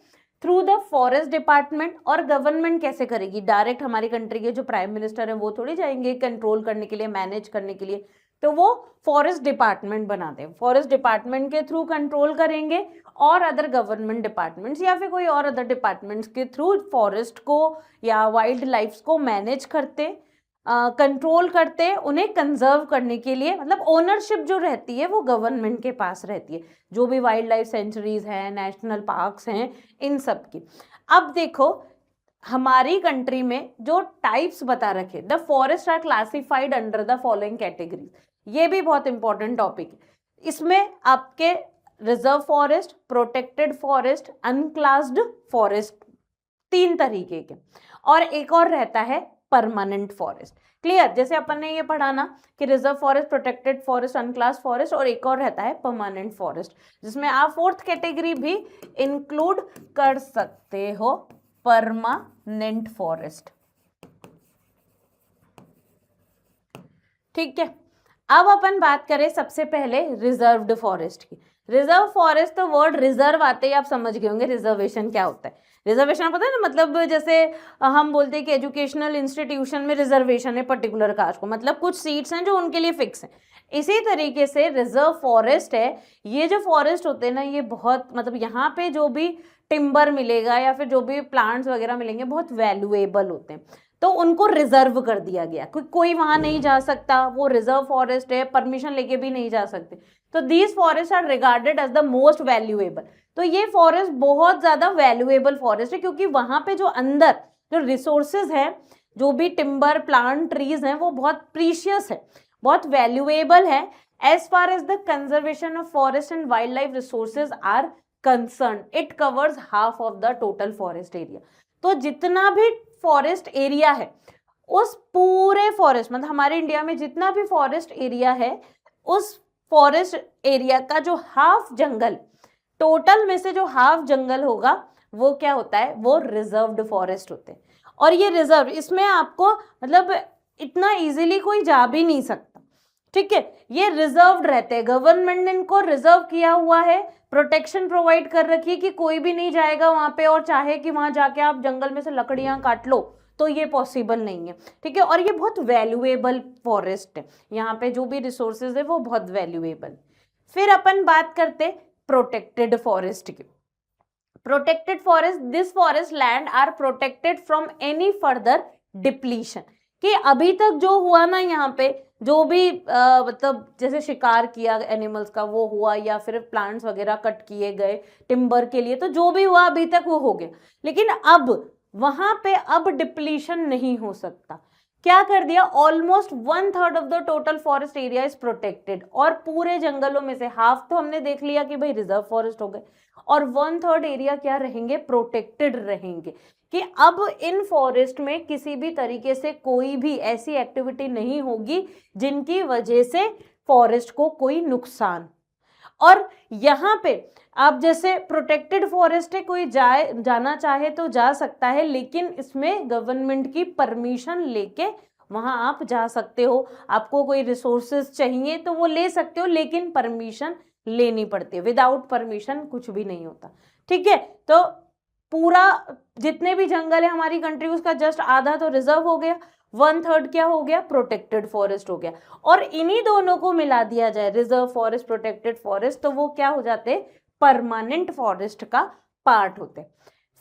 थ्रू द फॉरेस्ट डिपार्टमेंट। और गवर्नमेंट कैसे करेगी, डायरेक्ट हमारी कंट्री के जो प्राइम मिनिस्टर हैं वो थोड़ी जाएंगे कंट्रोल करने के लिए, मैनेज करने के लिए, तो वो फॉरेस्ट डिपार्टमेंट बनाते हैं, फॉरेस्ट डिपार्टमेंट के थ्रू कंट्रोल करेंगे, और अदर गवर्नमेंट डिपार्टमेंट्स या फिर कोई और अदर डिपार्टमेंट्स के थ्रू फॉरेस्ट को या वाइल्ड लाइफ को मैनेज करते, कंट्रोल करते, उन्हें कंजर्व करने के लिए, मतलब ओनरशिप जो रहती है वो गवर्नमेंट के पास रहती है, जो भी वाइल्ड लाइफ सेंचुरीज हैं, नेशनल पार्क्स हैं, इन सब की। अब देखो हमारी कंट्री में जो टाइप्स बता रखे, the forest are classified under the following categories, ये भी बहुत इंपॉर्टेंट टॉपिक है। इसमें आपके reserve forest, protected forest, unclassed forest, 3 तरीके के, और एक और रहता है परमानेंट फॉरेस्ट। क्लियर, जैसे अपन ने ये पढ़ा ना कि reserve forest, protected forest, unclassed forest, और एक और रहता है परमानेंट फॉरेस्ट, जिसमें आप 4th कैटेगरी भी इंक्लूड कर सकते हो, परमानेंट फॉरेस्ट। ठीक है, अब अपन बात करें सबसे पहले रिजर्व्ड फॉरेस्ट की। रिजर्व फॉरेस्ट, तो वर्ड रिजर्व आते ही आप समझ गए होंगे रिजर्वेशन क्या होता है। रिजर्वेशन पता है ना, मतलब जैसे हम बोलते हैं कि एजुकेशनल इंस्टीट्यूशन में रिजर्वेशन है पर्टिकुलर कास्ट को, मतलब कुछ सीट्स हैं जो उनके लिए फिक्स हैं। इसी तरीके से रिजर्व फॉरेस्ट है, ये जो फॉरेस्ट होते हैं ना, ये बहुत, मतलब यहाँ पे जो भी टिम्बर मिलेगा या फिर जो भी प्लांट्स वगैरह मिलेंगे बहुत वैल्यूएबल होते हैं, तो उनको रिजर्व कर दिया गया, कोई वहां नहीं जा सकता, वो रिजर्व फॉरेस्ट है, परमिशन लेके भी नहीं जा सकते, तो these forest are regarded as the most valuable. तो ये फॉरेस्ट बहुत ज्यादा वैल्यूएबल फॉरेस्ट है, क्योंकि वहां पे जो अंदर जो रिसोर्सेज है, जो भी टिम्बर, प्लांट, ट्रीज हैं, वो बहुत प्रीशियस है, बहुत वैल्यूएबल है। As far as the conservation of forest and wildlife resources are concern, it covers half of the total forest area. तो जितना भी फॉरेस्ट एरिया है, उस पूरे फॉरेस्ट, मतलब हमारे इंडिया में जितना भी फॉरेस्ट एरिया है, उस फॉरेस्ट एरिया का जो हाफ जंगल, टोटल में से जो हाफ जंगल होगा, वो क्या होता है, वो रिजर्व्ड फॉरेस्ट होते हैं। और ये रिजर्व, इसमें आपको मतलब इतना इजीली कोई जा भी नहीं सकता, ठीक है, ये रिजर्व्ड रहते हैं, गवर्नमेंट ने इनको रिजर्व किया हुआ है, प्रोटेक्शन प्रोवाइड कर रखी है कि कोई भी नहीं जाएगा वहां पे और चाहे कि वहां जाके आप जंगल में से लकड़ियां काट लो, तो ये पॉसिबल नहीं है, ठीक है। और ये बहुत वैल्यूएबल फॉरेस्ट है, यहाँ पे जो भी रिसोर्सेज है वो बहुत वैल्यूएबल। फिर अपन बात करते प्रोटेक्टेड फॉरेस्ट की। Protected forest, this forest land are protected from any further depletion, कि अभी तक जो हुआ ना यहाँ पे, जो भी मतलब जैसे शिकार किया एनिमल्स का वो हुआ, या फिर प्लांट्स वगैरह कट किए गए टिम्बर के लिए, तो जो भी हुआ अभी तक वो हो गया, लेकिन अब वहां पे अब डिप्लीशन नहीं हो सकता। क्या कर दिया, almost 1/3 of the total forest area is protected, और पूरे जंगलों में से हाफ तो हमने देख लिया कि भाई रिजर्व फॉरेस्ट हो गए, और 1/3 एरिया क्या रहेंगे, प्रोटेक्टेड रहेंगे, कि अब इन फॉरेस्ट में किसी भी तरीके से कोई भी ऐसी एक्टिविटी नहीं होगी जिनकी वजह से फॉरेस्ट को कोई नुकसान। और यहाँ पे आप जैसे प्रोटेक्टेड फॉरेस्ट है, कोई जाना चाहे तो जा सकता है, लेकिन इसमें गवर्नमेंट की परमिशन लेके वहां आप जा सकते हो। आपको कोई रिसोर्सेज चाहिए तो वो ले सकते हो, लेकिन परमिशन लेनी पड़ती है, विदाउट परमिशन कुछ भी नहीं होता, ठीक है। तो पूरा जितने भी जंगल है हमारी कंट्री, उसका जस्ट आधा तो रिजर्व हो गया, 1/3 क्या हो गया, प्रोटेक्टेड फॉरेस्ट हो गया। और इन्हीं दोनों को मिला दिया जाए, रिजर्व फॉरेस्ट, प्रोटेक्टेड फॉरेस्ट, तो वो क्या हो जाते, परमानेंट फॉरेस्ट का पार्ट होते।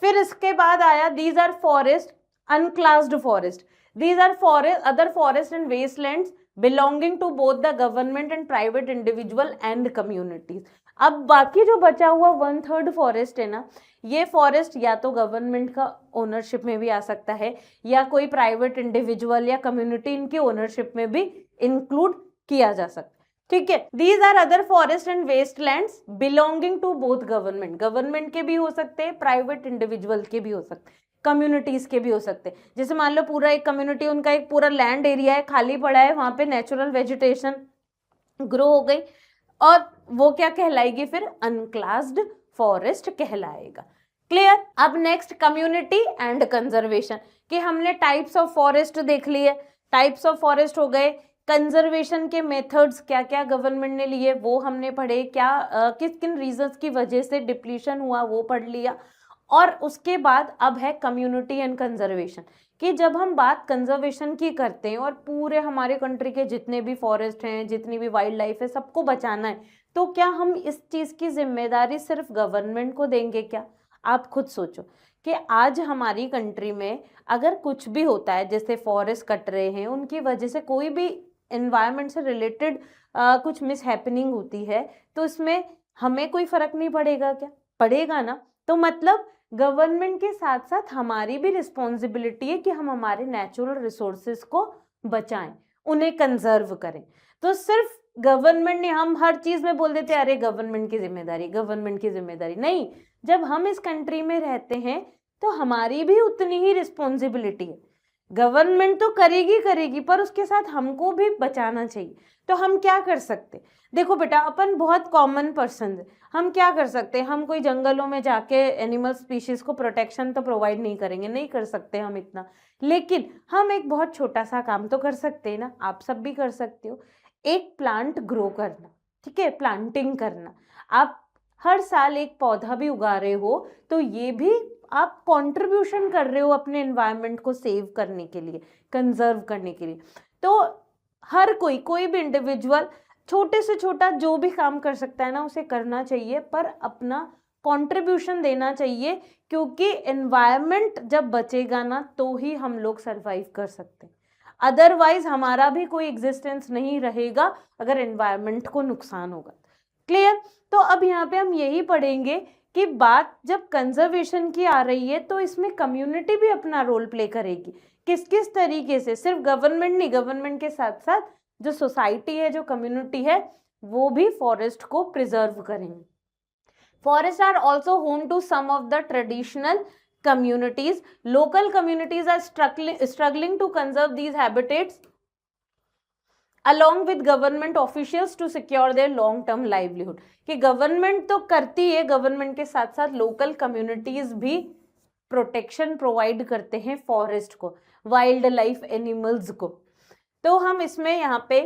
फिर इसके बाद आया these are forest unclassed forest, these are forest other forest and wastelands belonging to both the government and private individual and communities. अब बाकी जो बचा हुआ 1/3 फॉरेस्ट है ना, ये फॉरेस्ट या तो गवर्नमेंट का ओनरशिप में भी आ सकता है या कोई प्राइवेट इंडिविजुअल या कम्युनिटी इनकी ओनरशिप में भी इंक्लूड किया जा सकता है, ठीक है। These are other forest and wastelands belonging to both government, government के भी हो सकते हैं, प्राइवेट इंडिविजुअल के भी हो सकते हैं, कम्युनिटीज के भी हो सकते हैं। जैसे मान लो पूरा एक कम्युनिटी, उनका एक पूरा लैंड एरिया है, खाली पड़ा है, वहां पे नेचुरल वेजिटेशन ग्रो हो गई, और वो क्या कहलाएगी फिर, अनक्लास्ड फॉरेस्ट कहलाएगा। क्लियर। अब नेक्स्ट कम्युनिटी एंड कंजर्वेशन, कि हमने टाइप्स ऑफ फॉरेस्ट देख लिए, टाइप्स ऑफ फॉरेस्ट हो गए, कंजर्वेशन के मेथड्स क्या क्या गवर्नमेंट ने लिए वो हमने पढ़े, क्या किस किन रीजंस की वजह से डिप्लीशन हुआ वो पढ़ लिया। और उसके बाद अब है कम्युनिटी एंड कंजर्वेशन, कि जब हम बात कंजर्वेशन की करते हैं और पूरे हमारे कंट्री के जितने भी फॉरेस्ट हैं, जितनी भी वाइल्ड लाइफ है, सबको बचाना है, तो क्या हम इस चीज़ की जिम्मेदारी सिर्फ गवर्नमेंट को देंगे क्या? आप खुद सोचो कि आज हमारी कंट्री में अगर कुछ भी होता है, जैसे फॉरेस्ट कट रहे हैं, उनकी वजह से कोई भी एनवायरनमेंट से रिलेटेड कुछ मिस हैपनिंग होती है, तो इसमें हमें कोई फर्क नहीं पड़ेगा क्या? पड़ेगा ना। तो मतलब गवर्नमेंट के साथ साथ हमारी भी रिस्पॉन्सिबिलिटी है कि हम हमारे नेचुरल रिसोर्सेज को बचाएं, उन्हें कंजर्व करें। तो सिर्फ गवर्नमेंट ने, हम हर चीज में बोल देते हैं अरे गवर्नमेंट की जिम्मेदारी, गवर्नमेंट की जिम्मेदारी, नहीं। जब हम इस कंट्री में रहते हैं तो हमारी भी उतनी ही रिस्पॉन्सिबिलिटी है। गवर्नमेंट तो करेगी पर उसके साथ हमको भी बचाना चाहिए। तो हम क्या कर सकते, देखो बेटा, अपन बहुत कॉमन पर्सन है, हम क्या कर सकते हैं, हम कोई जंगलों में जाके एनिमल स्पीशीज को प्रोटेक्शन तो प्रोवाइड नहीं करेंगे, नहीं कर सकते हम इतना, लेकिन हम एक बहुत छोटा सा काम तो कर सकते हैं ना, आप सब भी कर सकते हो, एक प्लांट ग्रो करना, ठीक है, प्लांटिंग करना। आप हर साल एक पौधा भी उगा रहे हो, तो ये भी आप कंट्रीब्यूशन कर रहे हो अपने एनवायरनमेंट को सेव करने के लिए, कंजर्व करने के लिए। तो हर कोई भी इंडिविजुअल छोटे से छोटा जो भी काम कर सकता है ना, उसे करना चाहिए, पर अपना कंट्रीब्यूशन देना चाहिए, क्योंकि एनवायरनमेंट जब बचेगा ना तो ही हम लोग सरवाइव कर सकते हैं। अदरवाइज हमारा भी कोई एग्जिस्टेंस नहीं रहेगा अगर एनवायरनमेंट को नुकसान होगा। क्लियर। तो अब यहाँ पे हम यही पढ़ेंगे कि बात जब कंजर्वेशन की आ रही है तो इसमें कम्युनिटी भी अपना रोल प्ले करेगी। किस किस तरीके से, सिर्फ गवर्नमेंट नहीं, गवर्नमेंट के साथ साथ जो सोसाइटी है, जो कम्युनिटी है, वो भी फॉरेस्ट को प्रिजर्व करेंगे। Forest are also home to some of the traditional communities. Local communities are struggling to conserve these habitats along with government officials to secure their long term livelihood. कि government तो करती है, government के साथ साथ local communities भी protection provide करते हैं फॉरेस्ट को, वाइल्ड लाइफ एनिमल्स को। तो हम इसमें यहाँ पे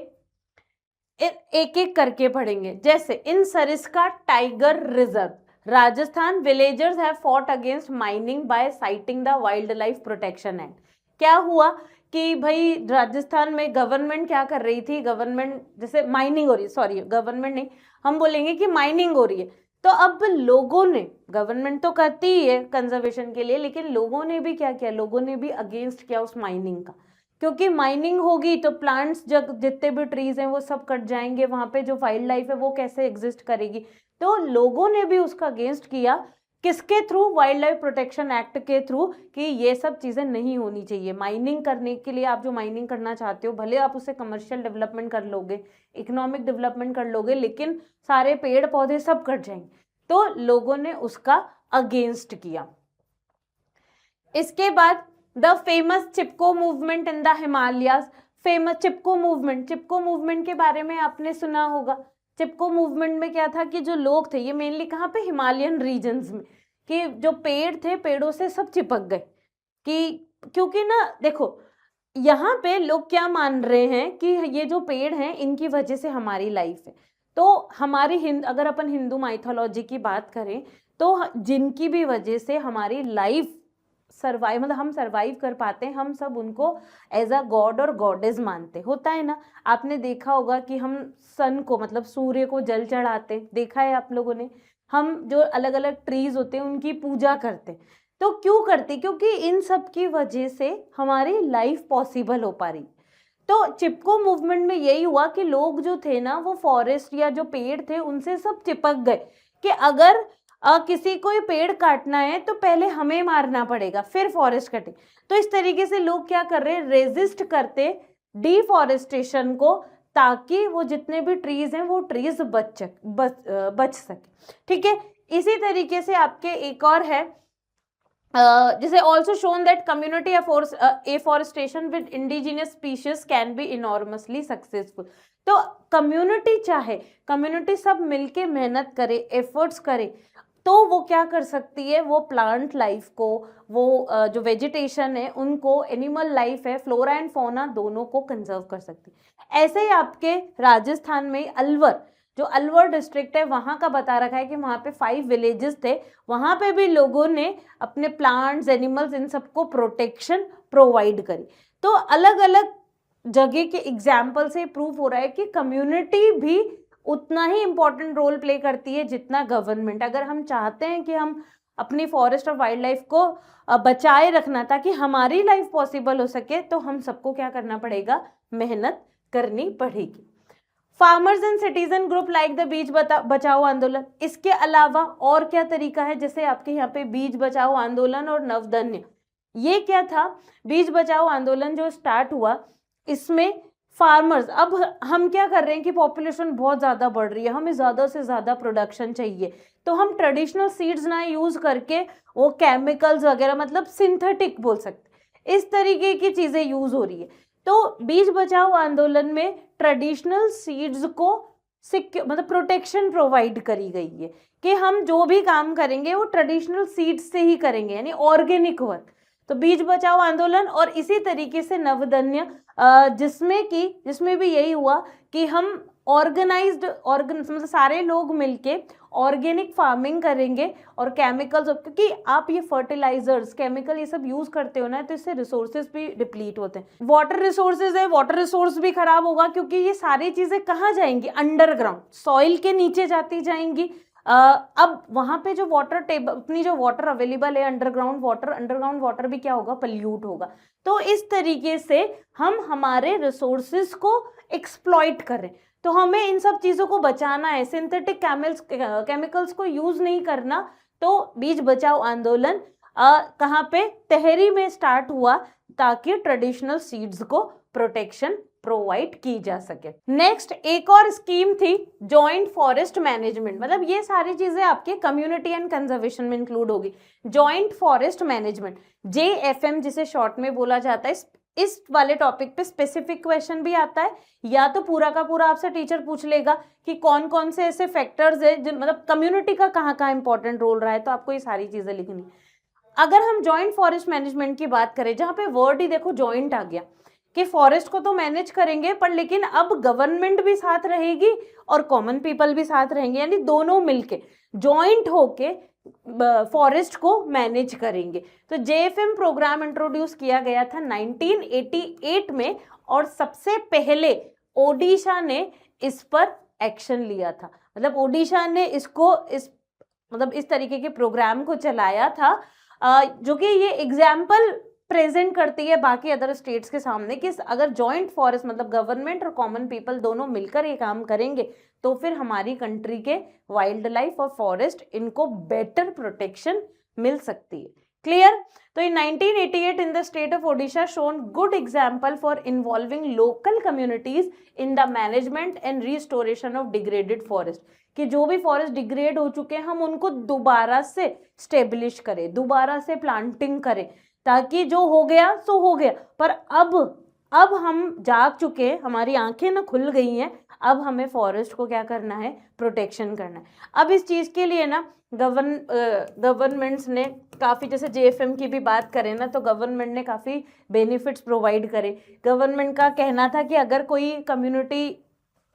एक एक करके पढ़ेंगे। जैसे in Sariska tiger reserve Rajasthan, villagers have fought against mining by citing the wildlife protection act. क्या हुआ कि भाई राजस्थान में गवर्नमेंट क्या कर रही थी, गवर्नमेंट जैसे माइनिंग हो रही है, सॉरी गवर्नमेंट नहीं, हम बोलेंगे कि माइनिंग हो रही है, तो अब लोगों ने, गवर्नमेंट तो करती ही है कंजर्वेशन के लिए, लेकिन लोगों ने भी क्या किया, लोगों ने भी अगेंस्ट किया उस माइनिंग का, क्योंकि माइनिंग होगी तो प्लांट्स, जब जितने भी ट्रीज हैं वो सब कट जाएंगे, वहां पे जो वाइल्ड लाइफ है वो कैसे एग्जिस्ट करेगी। तो लोगों ने भी उसका अगेंस्ट किया, किसके through, wild life protection act के थ्रू, कि ये सब चीजें नहीं होनी चाहिए। माइनिंग करने के लिए, आप जो माइनिंग करना चाहते हो, भले आप उससे कमर्शियल डेवलपमेंट कर लोगे, इकोनॉमिक डेवलपमेंट कर लोगे, लेकिन सारे पेड़ पौधे सब कट जाएंगे। तो लोगों ने उसका अगेंस्ट किया। इसके बाद the famous Chipko movement in the Himalayas. Famous Chipko movement के बारे में आपने सुना होगा। चिपको मूवमेंट में क्या था कि जो लोग थे, ये मेनली कहाँ पे, हिमालयन रीजन्स में, कि जो पेड़ थे, पेड़ों से सब चिपक गए, कि क्योंकि ना देखो यहाँ पे लोग क्या मान रहे हैं कि ये जो पेड़ हैं इनकी वजह से हमारी लाइफ है। तो हमारी अगर अपन हिंदू माइथोलॉजी की बात करें तो जिनकी भी वजह से हमारी लाइफ सर्वाइव मतलब हम सर्वाइव कर पाते हैं, हम सब उनको एज अ गॉड और गॉडेस मानते, होता है ना। आपने देखा होगा कि हम सन को मतलब सूर्य को जल चढ़ाते, देखा है आप लोगों ने। हम जो अलग अलग ट्रीज होते हैं उनकी पूजा करते, तो क्यों करते? क्योंकि इन सब की वजह से हमारी लाइफ पॉसिबल हो पा रही। तो चिपको मूवमेंट में यही हुआ कि लोग जो थे ना वो फॉरेस्ट या जो पेड़ थे उनसे सब चिपक गए कि अगर किसी को पेड़ काटना है तो पहले हमें मारना पड़ेगा फिर फॉरेस्ट कटे। तो इस तरीके से लोग क्या कर रहे हैं, रेजिस्ट करते डिफॉरेस्टेशन को, ताकि वो जितने भी ट्रीज हैं वो ट्रीज बच सके। ठीक है, इसी तरीके से आपके एक और है जिसे also shown that community afforestation with indigenous species can be enormously successful. तो कम्युनिटी चाहे, कम्युनिटी सब मिलके मेहनत करे, एफर्ट्स करे, तो वो क्या कर सकती है, वो प्लांट लाइफ को, वो जो वेजिटेशन है उनको, एनिमल लाइफ है, फ्लोरा एंड फौना दोनों को कंजर्व कर सकती है। ऐसे ही आपके राजस्थान में अलवर, जो अलवर डिस्ट्रिक्ट है वहाँ का बता रखा है कि वहाँ पे 5 विलेजेस थे, वहाँ पे भी लोगों ने अपने प्लांट्स, एनिमल्स, इन सबको प्रोटेक्शन प्रोवाइड करी। तो अलग अलग जगह के एग्जाम्पल से प्रूव हो रहा है कि कम्युनिटी भी उतना ही इम्पोर्टेंट रोल प्ले करती है जितना गवर्नमेंट। अगर हम चाहते हैं कि हम अपनी फॉरेस्ट और वाइल्ड लाइफ को बचाए रखना ताकि हमारी लाइफ पॉसिबल हो सके, तो हम सबको क्या करना पड़ेगा, मेहनत करनी पड़ेगी। Farmers and citizen group like the bees बचाओ आंदोलन, इसके अलावा और क्या तरीका है, जैसे आपके यहाँ पे बीज बचाओ आंदोलन और नवधन्य, ये क्या था, बीज बचाओ आंदोलन जो स्टार्ट हुआ, इसमें फार्मर्स, अब हम क्या कर रहे हैं कि पॉपुलेशन बहुत ज़्यादा बढ़ रही है, हमें ज़्यादा से ज़्यादा प्रोडक्शन चाहिए, तो हम ट्रेडिशनल सीड्स ना यूज़ करके वो केमिकल्स वगैरह, मतलब सिंथेटिक बोल सकते, इस तरीके की चीज़ें यूज़ हो रही है। तो बीज बचाओ आंदोलन में ट्रेडिशनल सीड्स को मतलब प्रोटेक्शन प्रोवाइड करी गई है कि हम जो भी काम करेंगे वो ट्रेडिशनल सीड्स से ही करेंगे, यानी ऑर्गेनिक वर्क। तो बीज बचाओ आंदोलन और इसी तरीके से नवधन्य, जिसमें भी यही हुआ कि हम मतलब सारे लोग मिलके ऑर्गेनिक फार्मिंग करेंगे और केमिकल्स, क्योंकि आप ये फर्टिलाइजर्स, केमिकल ये सब यूज करते हो ना, तो इससे रिसोर्सेज भी डिप्लीट होते हैं। वाटर रिसोर्सेज है, वाटर रिसोर्स भी खराब होगा, क्योंकि ये सारी चीजें कहाँ जाएंगी, अंडरग्राउंड सॉइल के नीचे जाती जाएंगी। अब वहां पे जो वाटर टेबल, अपनी जो वाटर अवेलेबल है अंडरग्राउंड वाटर भी क्या होगा, पल्यूट होगा। तो इस तरीके से हम हमारे रिसोर्सेज को एक्सप्लॉइट कर रहे हैं, तो हमें इन सब चीजों को बचाना है, सिंथेटिक केमिकल्स को यूज नहीं करना। तो बीज बचाओ आंदोलन कहाँ पे, टेहरी में स्टार्ट हुआ, ताकि ट्रेडिशनल सीड्स को प्रोटेक्शन प्रोवाइड की जा सके। नेक्स्ट एक और स्कीम थी जॉइंट फॉरेस्ट मैनेजमेंट, मतलब ये सारी चीजें आपके कम्युनिटी एंड कंजर्वेशन में इंक्लूड होगी। जॉइंट फॉरेस्ट मैनेजमेंट, JFM जिसे शॉर्ट में बोला जाता है। इस वाले टॉपिक पे स्पेसिफिक क्वेश्चन भी आता है, या तो पूरा का पूरा आपसे टीचर पूछ लेगा कि कौन कौन से ऐसे फैक्टर्स है मतलब कम्युनिटी का कहाँ कहाँ इंपॉर्टेंट रोल रहा है, तो आपको ये सारी चीजें लिखनी। अगर हम जॉइंट फॉरेस्ट मैनेजमेंट की बात करें, जहाँ पे वर्ड ही देखो जॉइंट आ गया कि फॉरेस्ट को तो मैनेज करेंगे, पर लेकिन अब गवर्नमेंट भी साथ रहेगी और कॉमन पीपल भी साथ रहेंगे, यानी दोनों मिलके जॉइंट होके फॉरेस्ट को मैनेज करेंगे। तो JFM प्रोग्राम इंट्रोड्यूस किया गया था 1988 में, और सबसे पहले ओडिशा ने इस पर एक्शन लिया था। मतलब ओडिशा ने इसको इस तरीके के प्रोग्राम को चलाया था, जो कि ये एग्जाम्पल प्रेजेंट करती है बाकी अदर स्टेट्स के सामने कि अगर जॉइंट फॉरेस्ट मतलब गवर्नमेंट और कॉमन पीपल दोनों मिलकर ये काम करेंगे तो फिर हमारी कंट्री के वाइल्ड लाइफ और फॉरेस्ट इनको बेटर प्रोटेक्शन मिल सकती है। क्लियर? तो इन 1988 in the state of Odisha shown good example for involving local communities in the management and restoration of degraded forest, कि जो भी फॉरेस्ट डिग्रेड हो चुके हैं हम उनको दोबारा से स्टेब्लिश करें, दोबारा से प्लांटिंग करें, ताकि जो हो गया सो हो गया। पर अब हम जाग चुके हैं, हमारी आंखें ना खुल गई हैं, अब हमें फॉरेस्ट को क्या करना है, प्रोटेक्शन करना है। अब इस चीज़ के लिए ना गवर्नमेंट्स ने काफ़ी, जैसे JFM की भी बात करें ना, तो गवर्नमेंट ने काफ़ी बेनिफिट्स प्रोवाइड करे। गवर्नमेंट का कहना था कि अगर कोई कम्युनिटी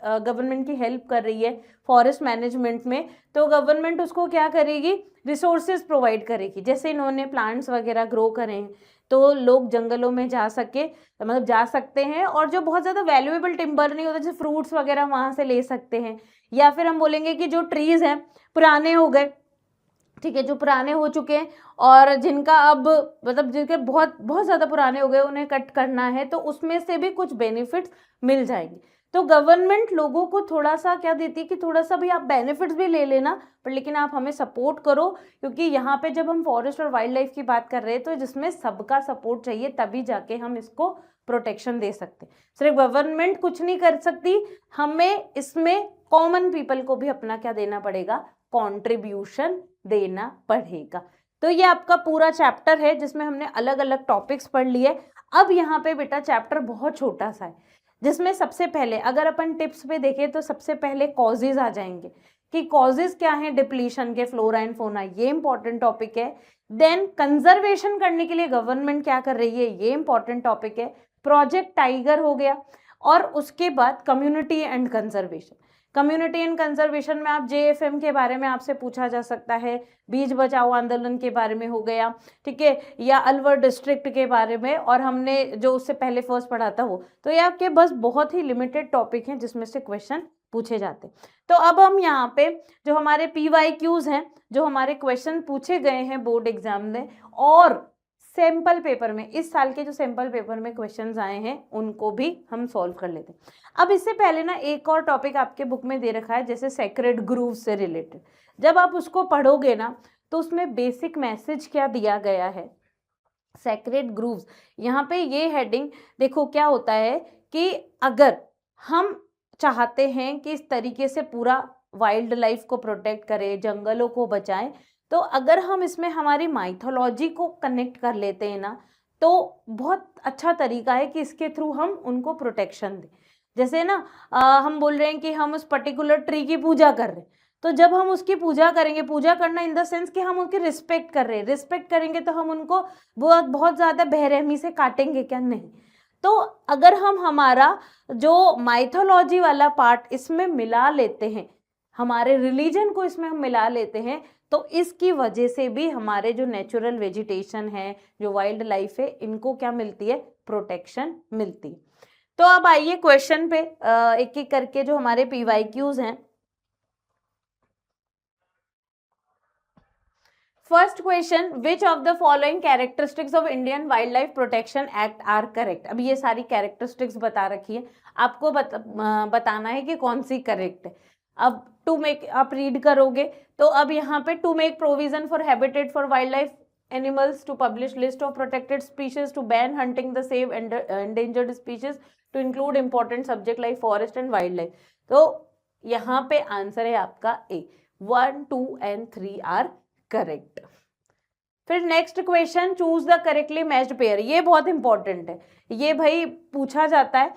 गवर्नमेंट की हेल्प कर रही है फॉरेस्ट मैनेजमेंट में, तो गवर्नमेंट उसको क्या करेगी, रिसोर्सेज प्रोवाइड करेगी। जैसे इन्होंने प्लांट्स वगैरह ग्रो करे हैं तो लोग जंगलों में जा सकते हैं, और जो बहुत ज़्यादा वैल्यूएबल टिम्बर नहीं होता, जैसे फ्रूट्स वगैरह वहाँ से ले सकते हैं। या फिर हम बोलेंगे कि जो ट्रीज़ हैं पुराने हो गए, ठीक है, जो पुराने हो चुके हैं और जिनका अब जिनके बहुत बहुत ज़्यादा पुराने हो गए, उन्हें कट करना है, तो उसमें से भी कुछ बेनिफिट्स मिल जाएंगे। तो गवर्नमेंट लोगों को थोड़ा सा क्या देती है कि थोड़ा सा भी आप बेनिफिट्स भी ले लेना, पर लेकिन आप हमें सपोर्ट करो, क्योंकि यहाँ पे जब हम फॉरेस्ट और वाइल्ड लाइफ की बात कर रहे हैं तो जिसमें सबका सपोर्ट चाहिए, तभी जाके हम इसको प्रोटेक्शन दे सकते हैं। सिर्फ गवर्नमेंट कुछ नहीं कर सकती, हमें इसमें कॉमन पीपल को भी अपना क्या देना पड़ेगा, कॉन्ट्रीब्यूशन देना पड़ेगा। तो ये आपका पूरा चैप्टर है जिसमें हमने अलग अलग टॉपिक्स पढ़ लिए। अब यहाँ पे बेटा चैप्टर बहुत छोटा सा है, जिसमें सबसे पहले अगर अपन टिप्स पे देखें तो सबसे पहले कॉजेज आ जाएंगे कि कॉजेज क्या है डिप्लीशन के, फ्लोरा एंड फौना, ये इंपॉर्टेंट टॉपिक है। देन कंजर्वेशन करने के लिए गवर्नमेंट क्या कर रही है, ये इंपॉर्टेंट टॉपिक है। प्रोजेक्ट टाइगर हो गया, और उसके बाद community and conservation. Community and conservation में आप JFM के बारे में आपसे पूछा जा सकता है, बीज बचाओ आंदोलन के बारे में हो गया, ठीक है, या अलवर डिस्ट्रिक्ट के बारे में, और हमने जो उससे पहले फर्स्ट पढ़ा था वो। तो ये आपके बस बहुत ही लिमिटेड टॉपिक हैं जिसमें से क्वेश्चन पूछे जाते हैं। तो अब हम यहाँ पे जो हमारे PYQs हैं, जो हमारे क्वेश्चन पूछे गए हैं बोर्ड एग्जाम में, और सैंपल पेपर में, इस साल के जो सैंपल पेपर में क्वेश्चंस आए हैं उनको भी हम सॉल्व कर लेते हैं। अब इससे पहले ना एक और टॉपिक आपके बुक में दे रखा है, जैसे सेक्रेड ग्रूव से रिलेटेड। जब आप उसको पढ़ोगे ना तो उसमें बेसिक मैसेज क्या दिया गया है, सेक्रेड ग्रूव्स, यहाँ पे ये हेडिंग देखो क्या होता है कि अगर हम चाहते हैं कि इस तरीके से पूरा वाइल्ड लाइफ को प्रोटेक्ट करें, जंगलों को बचाएं, तो अगर हम इसमें हमारी माइथोलॉजी को कनेक्ट कर लेते हैं ना, तो बहुत अच्छा तरीका है कि इसके थ्रू हम उनको प्रोटेक्शन दें। जैसे ना हम बोल रहे हैं कि हम उस पर्टिकुलर ट्री की पूजा कर रहे हैं, तो जब हम उसकी पूजा करेंगे, पूजा करना इन द सेंस कि हम उनकी रिस्पेक्ट कर रहे हैं, रिस्पेक्ट करेंगे तो हम उनको बहुत ज़्यादा बेरहमी से काटेंगे क्या, नहीं। तो अगर हम हमारा जो माइथोलॉजी वाला पार्ट इसमें मिला लेते हैं, हमारे रिलीजन को इसमें हम मिला लेते हैं, तो इसकी वजह से भी हमारे जो नेचुरल वेजिटेशन है, जो वाइल्ड लाइफ है, इनको क्या मिलती है, प्रोटेक्शन मिलती है। तो अब आइए क्वेश्चन पे एक एक करके जो हमारे PYQs हैं। First question, which of the following characteristics of Indian wildlife protection act are correct. अब ये सारी कैरेक्टरिस्टिक्स बता रखी है, आपको बताना है कि कौन सी करेक्ट है। अब टू मेक, आप रीड करोगे तो अब यहाँ पे to make provision for habitat for wildlife animals, to publish list of protected species, to ban hunting the save endangered species, to include important subject like forest and wildlife. तो यहाँ पे answer है आपका A, 1, 2 and 3 are correct. फिर next question, choose the correctly matched pair. ये बहुत important है, ये भाई पूछा जाता है,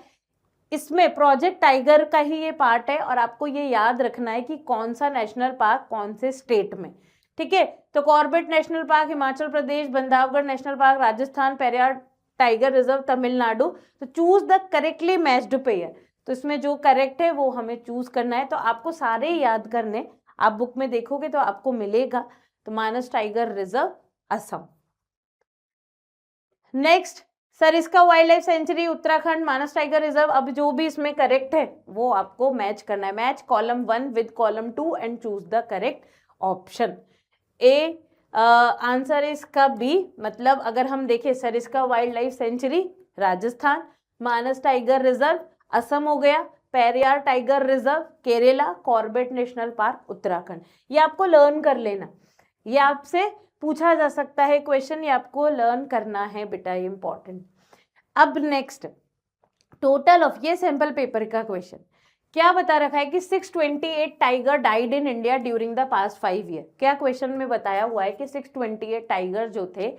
इसमें प्रोजेक्ट टाइगर का ही ये पार्ट है, और आपको ये याद रखना है कि कौन सा नेशनल पार्क कौन से स्टेट में, ठीक है। तो Corbett national park Himachal Pradesh, Bandhavgarh national park Rajasthan, Periyar tiger reserve Tamil Nadu. तो choose the correctly matched pair, तो इसमें जो करेक्ट है वो हमें चूज करना है। तो आपको सारे याद करने, आप बुक में देखोगे तो आपको मिलेगा। तो Manas tiger reserve Assam. Next, Sariska wildlife sanctuary Uttarakhand, Manas tiger reserve. अब जो भी इसमें करेक्ट है वो आपको मैच करना है, match column 1 with column 2 and choose the correct option. A answer है इसका B, मतलब अगर हम देखें Sariska wildlife sanctuary Rajasthan, Manas tiger reserve Assam हो गया, Periyar tiger reserve Kerala, Corbett national park Uttarakhand. ये आपको लर्न कर लेना, ये आपसे पूछा जा सकता है क्वेश्चन, ये आपको लर्न करना है बेटा, ये इंपॉर्टेंट। अब नेक्स्ट, टोटल ऑफ, ये सैंपल पेपर का क्वेश्चन क्या बता रखा है कि 628 tiger died in India during the past 5 year. क्या क्वेश्चन में बताया हुआ है कि 628 टाइगर जो थे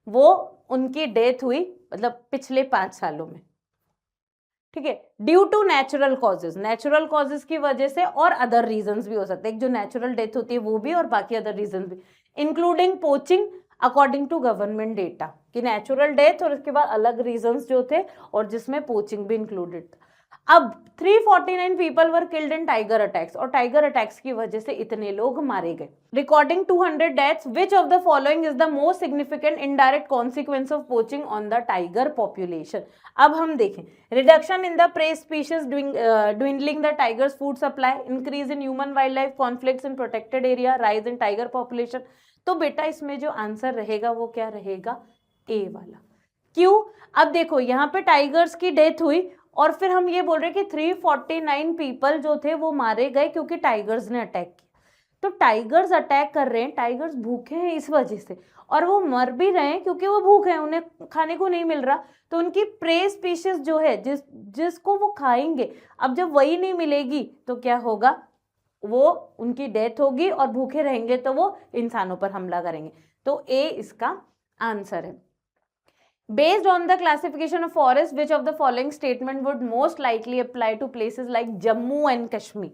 वो उनकी डेथ हुई, मतलब पिछले 5 सालों में, ठीक है, due to natural causes, natural causes की वजह से, और अदर रीजंस भी हो सकते हैं, एक जो नेचुरल डेथ होती है वो भी, और बाकी अदर रीजन भी, including poaching according to government data, कि नेचुरल डेथ और उसके बाद अलग रीजंस जो थे, और जिसमें पोचिंग भी इंक्लूडेड था। अब 349 people were killed in tiger attacks, और टाइगर अटैक्स की वजह से इतने लोग मारे गए। Recording 200 deaths, which of the following is the most significant indirect consequence of poaching on the tiger population. अब हम देखें, reduction in the prey species, dwindling the tigers food supply, increase in human wild life conflicts in protected area, rise in tiger population. तो बेटा इसमें जो answer रहेगा वो क्या रहेगा, ए वाला। क्यों? अब देखो यहाँ पे टाइगर्स की डेथ हुई और फिर हम ये बोल रहे हैं कि 349 पीपल जो थे वो मारे गए क्योंकि टाइगर्स ने अटैक किया। तो टाइगर्स अटैक कर रहे हैं, टाइगर्स भूखे हैं इस वजह से, और वो मर भी रहे हैं क्योंकि वो भूखे हैं, उन्हें खाने को नहीं मिल रहा। तो उनकी प्रे स्पीशीज जो है जिसको वो खाएंगे, अब जब वही नहीं मिलेगी तो क्या होगा, वो उनकी डेथ होगी, और भूखे रहेंगे तो वो इंसानों पर हमला करेंगे। तो ए इसका आंसर है। Based on the classification of forest, which of the following statement would most likely apply to places like Jammu and Kashmir?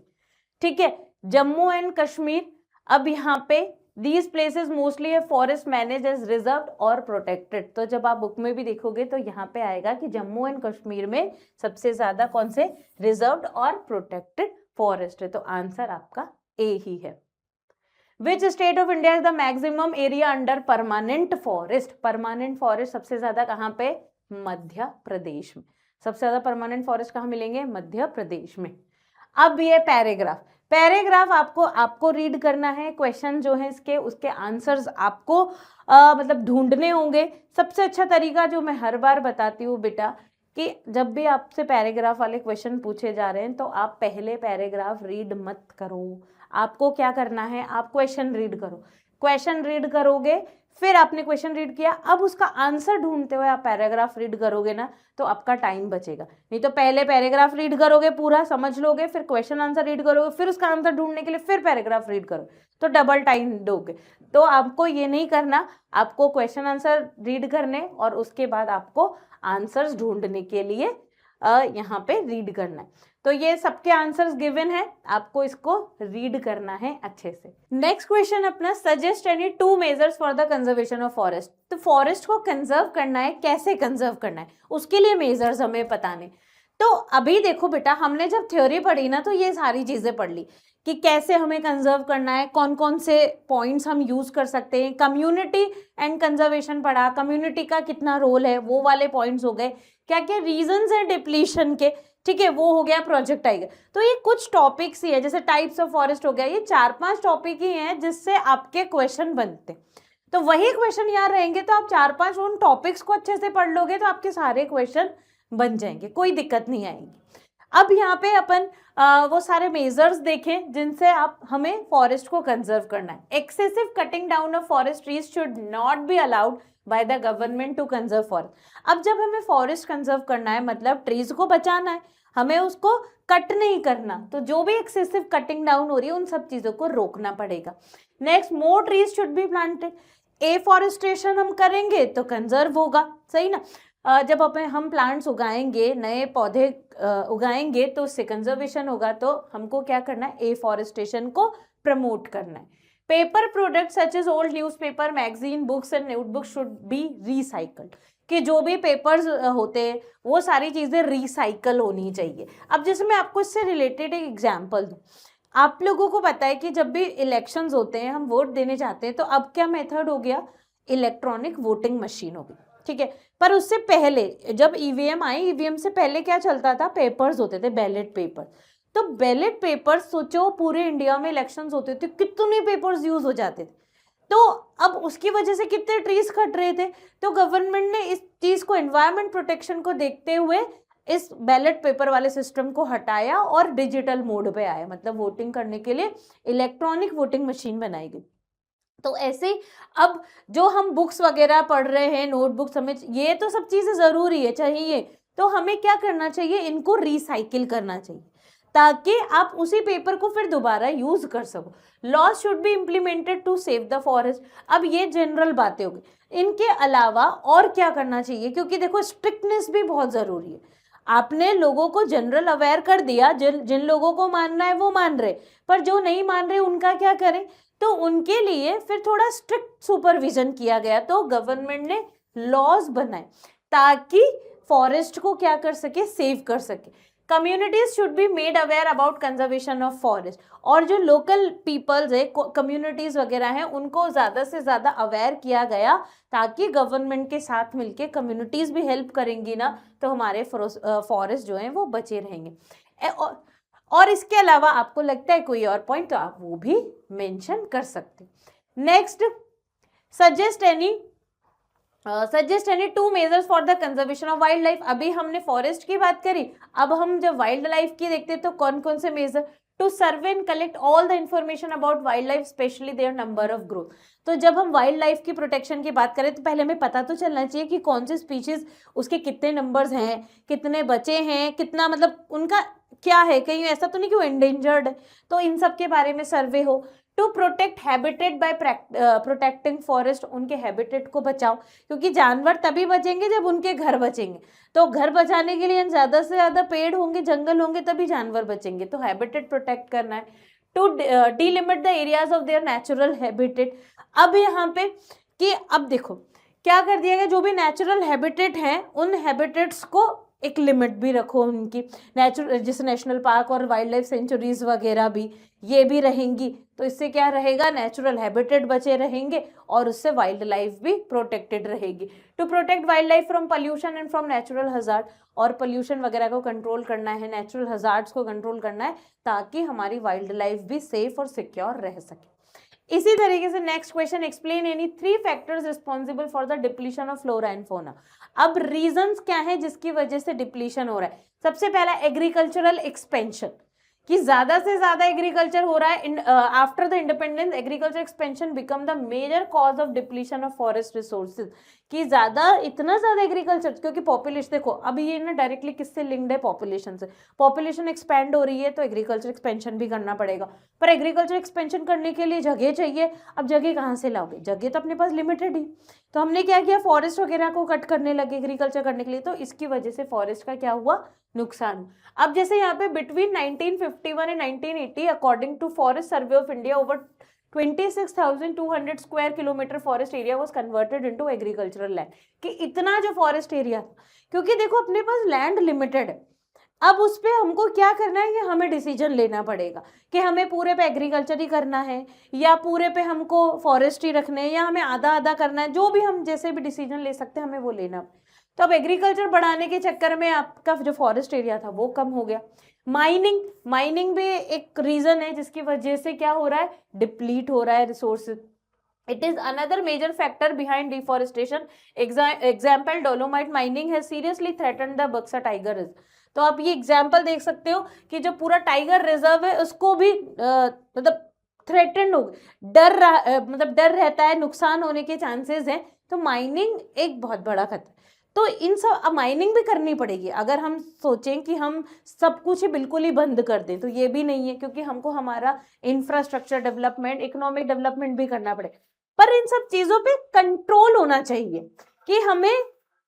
ठीक है, जम्मू एंड कश्मीर। अब यहाँ पे these places mostly have forest managed as reserved और protected। तो जब आप book में भी देखोगे तो यहाँ पे आएगा कि जम्मू एंड कश्मीर में सबसे ज्यादा कौन से रिजर्व्ड और प्रोटेक्टेड फॉरेस्ट है। तो आंसर आपका ए ही है। Which state of India is the maximum area under permanent forest? Permanent forest सबसे ज्यादा कहाँ पे, मध्य प्रदेश में। सबसे ज्यादा परमानेंट फॉरेस्ट कहाँ मिलेंगे, मध्य प्रदेश में। अब ये पैराग्राफ आपको रीड करना है। क्वेश्चन जो है इसके, उसके आंसर्स आपको मतलब ढूंढने होंगे। सबसे अच्छा तरीका जो मैं हर बार बताती हूँ बेटा, कि जब भी आपसे पैराग्राफ वाले क्वेश्चन पूछे जा रहे हैं तो आप पहले पैराग्राफ रीड मत करो। आपको क्या करना है, आप क्वेश्चन रीड करो। क्वेश्चन रीड करोगे, फिर आपने क्वेश्चन रीड किया, अब उसका आंसर ढूंढते हुए आप पैराग्राफ रीड करोगे ना, तो आपका टाइम बचेगा। नहीं तो पहले पैराग्राफ रीड करोगे, पूरा समझ लोगे, फिर क्वेश्चन आंसर रीड करोगे, फिर उसका आंसर ढूंढने के लिए फिर पैराग्राफ रीड करो, तो डबल टाइम दोगे। तो आपको ये नहीं करना, आपको क्वेश्चन आंसर रीड करने और उसके बाद आपको आंसर्स ढूंढने के लिए यहाँ पे रीड करना है। तो ये सबके आंसर्स गिवन है, आपको इसको रीड करना है अच्छे से। नेक्स्ट क्वेश्चन अपना, suggest any 2 measures for the conservation of forest. तो फॉरेस्ट को कंजर्व करना है, कैसे कंजर्व करना है, उसके लिए मेजर्स हमें बताने। तो अभी देखो बेटा, हमने जब थ्योरी पढ़ी ना, तो ये सारी चीजें पढ़ ली कि कैसे हमें कंजर्व करना है, कौन कौन से पॉइंट्स हम यूज कर सकते हैं। कम्युनिटी एंड कंजर्वेशन पढ़ा, कम्युनिटी का कितना रोल है, वो वाले पॉइंट्स हो गए। क्या क्या रीजंस है डिप्लीशन के, ठीक है, वो हो गया प्रोजेक्ट टाइगर। तो ये कुछ टॉपिक्स ही है, जैसे टाइप्स ऑफ फॉरेस्ट हो गया, ये 4-5 टॉपिक ही हैं जिससे आपके क्वेश्चन बनते हैं। तो वही क्वेश्चन याद रहेंगे, तो आप 4-5 उन टॉपिक्स को अच्छे से पढ़ लोगे तो आपके सारे क्वेश्चन बन जाएंगे, कोई दिक्कत नहीं आएगी। अब यहाँ पे अपन वो सारे मेजर्स देखें जिनसे आप हमें फॉरेस्ट को कंजर्व करना है। Excessive cutting down of forest trees should not be allowed by the government to conserve forest. अब जब हमें फॉरेस्ट कंजर्व करना है, मतलब ट्रीज को बचाना है, हमें उसको कट नहीं करना, तो जो भी एक्सेसिव कटिंग डाउन हो रही है उन सब चीजों को रोकना पड़ेगा। Next, more trees should be planted. Afforestation हम करेंगे तो कंजर्व होगा, सही ना। जब हम प्लांट्स उगाएंगे, नए पौधे उगाएंगे तो उससे कंजर्वेशन होगा। तो हमको क्या करना है, एफॉरेस्टेशन को प्रमोट करना है। Paper product such as old newspaper, magazine, books and notebooks should be recycled. कि जो भी पेपर्स होते हैं वो सारी चीजें रिसाइकल होनी चाहिए। अब जैसे मैं आपको इससे रिलेटेड एक एग्जांपल दूं, आप लोगों को पता है कि जब भी इलेक्शंस होते हैं, हम वोट देने जाते हैं, तो अब क्या मेथड हो गया, इलेक्ट्रॉनिक वोटिंग मशीन हो गई, ठीक है। पर उससे पहले जब ईवीएम आई, ईवीएम से पहले क्या चलता था, पेपर्स होते थे, बैलेट पेपर। तो बैलेट पेपर, सोचो पूरे इंडिया में इलेक्शंस होते थे, कितने पेपर्स यूज हो जाते थे। तो अब उसकी वजह से कितने ट्रीज कट रहे थे। तो गवर्नमेंट ने इस चीज को, एनवायरमेंट प्रोटेक्शन को देखते हुए इस बैलेट पेपर वाले सिस्टम को हटाया और डिजिटल मोड पे आया, मतलब वोटिंग करने के लिए इलेक्ट्रॉनिक वोटिंग मशीन बनाई गई। तो ऐसे अब जो हम बुक्स वगैरह पढ़ रहे हैं, नोटबुक्स, हमें ये तो सब चीजें जरूरी है, चाहिए। तो हमें क्या करना चाहिए, इनको रिसाइकिल करना चाहिए ताकि आप उसी पेपर को फिर दोबारा यूज कर सको। Laws should be implemented to save the forest. अब ये जनरल बातें होगी, इनके अलावा और क्या करना चाहिए, क्योंकि देखो स्ट्रिक्टनेस भी बहुत जरूरी है। आपने लोगों को जनरल अवेयर कर दिया, जिन लोगों को मानना है वो मान रहे, पर जो नहीं मान रहे उनका क्या करें। तो उनके लिए फिर थोड़ा स्ट्रिक्ट सुपरविजन किया गया। तो गवर्नमेंट ने लॉज बनाए ताकि फॉरेस्ट को क्या कर सके, सेव कर सके। Communities should be made aware about conservation of forest, और जो लोकल पीपल्स है, कम्युनिटीज वगैरह हैं, उनको ज्यादा से ज्यादा अवेयर किया गया, ताकि गवर्नमेंट के साथ मिलके कम्युनिटीज भी हेल्प करेंगी ना, तो हमारे फॉरेस्ट जो हैं वो बचे रहेंगे। और इसके अलावा आपको लगता है कोई और पॉइंट, तो आप वो भी मेंशन कर सकते। Next, suggest any 2 measures for the conservation of wild life. अभी हमने फॉरेस्ट की बात करी, अब हम जब वाइल्ड लाइफ की देखते हैं तो कौन कौन से major, to survey and collect all the information about wildlife specially their number of growth. तो जब हम वाइल्ड लाइफ की प्रोटेक्शन की बात करें तो पहले हमें पता तो चलना चाहिए कि कौन से स्पीशीज, उसके कितने नंबर्स हैं, कितने बचे हैं, कितना मतलब उनका क्या है, कहीं ऐसा तो नहीं कि वो एंडेंजर्ड है, तो इन सब के बारे में सर्वे हो। To protect habitat by protecting forest, उनके हैबिटेट को बचाओ, क्योंकि जानवर तभी बचेंगे जब उनके घर बचेंगे, तो घर बचाने के लिए ज़्यादा से ज़्यादा पेड़ होंगे, जंगल होंगे, तभी जानवर बचेंगे, तो हैबिटेट प्रोटेक्ट करना है। To delimit the areas of their natural habitat. अब यहाँ पे कि अब देखो क्या कर दिया गया, जो भी नेचुरल हैबिटेट हैं उन हैबिटेट्स को एक लिमिट भी रखो उनकी, नेचुरल जैसे नेशनल पार्क और वाइल्ड लाइफ सेंचुरीज वगैरह भी, ये भी रहेंगी, तो इससे क्या रहेगा, नेचुरल हैबिटेट बचे रहेंगे और उससे वाइल्ड लाइफ भी प्रोटेक्टेड रहेगी। To protect wildlife from pollution and from natural hazard, और पोल्यूशन वगैरह को कंट्रोल करना है, नेचुरल हजार्ड्स को कंट्रोल करना है, ताकि हमारी वाइल्ड लाइफ भी सेफ और सिक्योर रह सके। इसी तरीके से next question, explain any 3 factors responsible for the depletion of flora and fauna. अब रीजंस क्या है जिसकी वजह से डिप्लीशन हो रहा है। सबसे पहला एग्रीकल्चरल एक्सपेंशन, कि ज्यादा से ज्यादा एग्रीकल्चर हो रहा है। After the independence agriculture expansion become the major cause of depletion of forest resources, कि इतना ज्यादा एग्रीकल्चर, क्योंकि पॉपुलेशन देखो अभी ये ना डायरेक्टली किससे लिंक्ड है, पॉपुलेशन से। पॉपुलेशन एक्सपेंड हो रही है तो एग्रीकल्चर एक्सपेंशन भी करना पड़ेगा, पर एग्रीकल्चर एक्सपेंशन करने के लिए जगह चाहिए। अब जगह कहाँ से लाओगे, जगह तो अपने पास लिमिटेड ही, तो हमने क्या किया, फॉरेस्ट वगैरह को कट करने लगे एग्रीकल्चर करने के लिए, तो इसकी वजह से फॉरेस्ट का क्या हुआ, नुकसान। अब जैसे यहाँ पे between 1951 and 1980 according to forest survey of India over 26,200 square kilometer forest area was converted into agricultural land, कि इतना जो फॉरेस्ट एरिया था, क्योंकि देखो अपने पास लैंड लिमिटेड है, अब उस पे हमको क्या करना है, कि हमें डिसीजन लेना पड़ेगा कि हमें पूरे पे एग्रीकल्चर ही करना है या पूरे पे हमको फॉरेस्ट ही रखने हैं या हमें आधा आधा करना है, जो भी हम जैसे भी डिसीजन ले सकते हैं हमें वो लेना। तो अब एग्रीकल्चर बढ़ाने के चक्कर में आपका जो फॉरेस्ट एरिया था वो कम हो गया। माइनिंग भी एक रीजन है जिसकी वजह से क्या हो रहा है, डिप्लीट हो रहा है resources. It is another major factor behind deforestation. Example, dolomite mining has seriously threatened the Buxa tiger reserve. तो आप ये एग्जाम्पल देख सकते हो कि जो पूरा टाइगर रिजर्व है उसको भी मतलब थ्रेटेंड हो, डर रहता है, नुकसान होने के चांसेस हैं। तो माइनिंग एक बहुत बड़ा खतरा, तो इन सब अब माइनिंग भी करनी पड़ेगी। अगर हम सोचें कि हम सब कुछ ही बिल्कुल ही बंद कर दें तो ये भी नहीं है, क्योंकि हमको हमारा इंफ्रास्ट्रक्चर डेवलपमेंट, इकोनॉमिक डेवलपमेंट भी करना पड़ेगा। पर इन सब चीजों पे कंट्रोल होना चाहिए कि हमें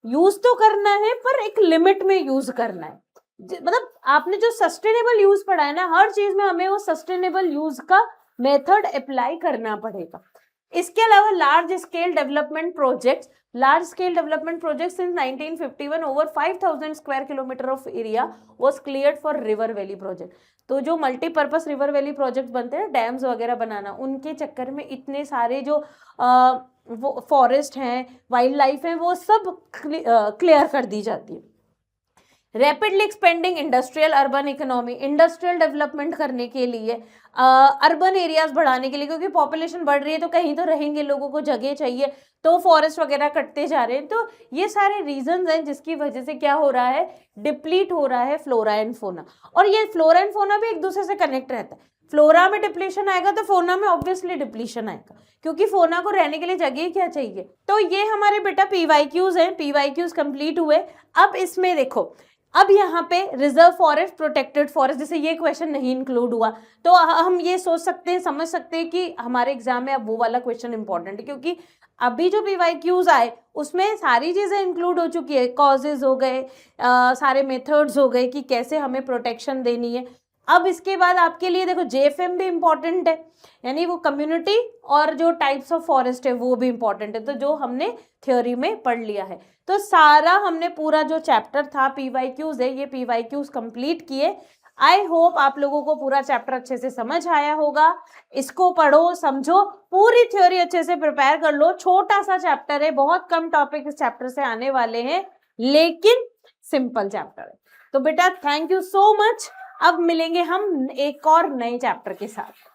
यूज तो करना है पर एक लिमिट में यूज करना है। मतलब आपने जो सस्टेनेबल यूज पढ़ा है ना, हर चीज में हमें वो सस्टेनेबल यूज का मेथड अप्लाई करना पड़ेगा। इसके अलावा large scale development projects since 1951 over 5,000 square kilometre of area was cleared for river valley project. तो जो मल्टीपर्पस रिवर वैली प्रोजेक्ट बनते हैं, डैम्स वगैरह बनाना, उनके चक्कर में इतने सारे जो वो फॉरेस्ट हैं, वाइल्ड लाइफ है, वो सब क्लियर कर दी जाती है। Rapidly expanding industrial urban economy, industrial development करने के लिए, अर्बन एरियाज बढ़ाने के लिए, क्योंकि पॉपुलेशन बढ़ रही है तो कहीं तो रहेंगे, लोगों को जगह चाहिए, तो फॉरेस्ट वगैरह कटते जा रहे हैं। तो ये सारे रीजंस हैं जिसकी वजह से क्या हो रहा है, डिप्लीट हो रहा है फ्लोरा एंड फोना। और ये फ्लोरा एंड फोना भी एक दूसरे से कनेक्ट रहता है। फ्लोरा में डिप्लीशन आएगा तो फोना में ऑब्वियसली डिप्लीशन आएगा, क्योंकि फोना को रहने के लिए जगह क्या चाहिए। तो ये हमारे बेटा पीवाईक्यूज हैं, पीवाईक्यूज कंप्लीट हुए। अब इसमें देखो, अब यहाँ पे रिजर्व फॉरेस्ट, प्रोटेक्टेड फॉरेस्ट, जैसे ये क्वेश्चन नहीं इंक्लूड हुआ तो हम ये सोच सकते हैं, समझ सकते हैं कि हमारे एग्जाम में अब वो वाला क्वेश्चन इंपॉर्टेंट है, क्योंकि अभी जो पीवाईक्यूज आए उसमें सारी चीजें इंक्लूड हो चुकी है, कॉजेज हो गए, सारे मेथड्स हो गए कि कैसे हमें प्रोटेक्शन देनी है। अब इसके बाद आपके लिए देखो जेएफएम भी इम्पॉर्टेंट है, यानी वो कम्युनिटी और जो टाइप्स ऑफ फॉरेस्ट है वो भी इम्पॉर्टेंट है, तो जो हमने थ्योरी में पढ़ लिया है। तो सारा हमने पूरा जो चैप्टर था पीवाईक्यूज है, ये पीवाईक्यूज कंप्लीट किए। आई होप आप लोगों को पूरा चैप्टर अच्छे से समझ आया होगा। इसको पढ़ो, समझो, पूरी थ्योरी अच्छे से प्रिपेयर कर लो। छोटा सा चैप्टर है, बहुत कम टॉपिक इस चैप्टर से आने वाले हैं, लेकिन सिंपल चैप्टर है। तो बेटा थैंक यू सो मच। अब मिलेंगे हम एक और नए चैप्टर के साथ।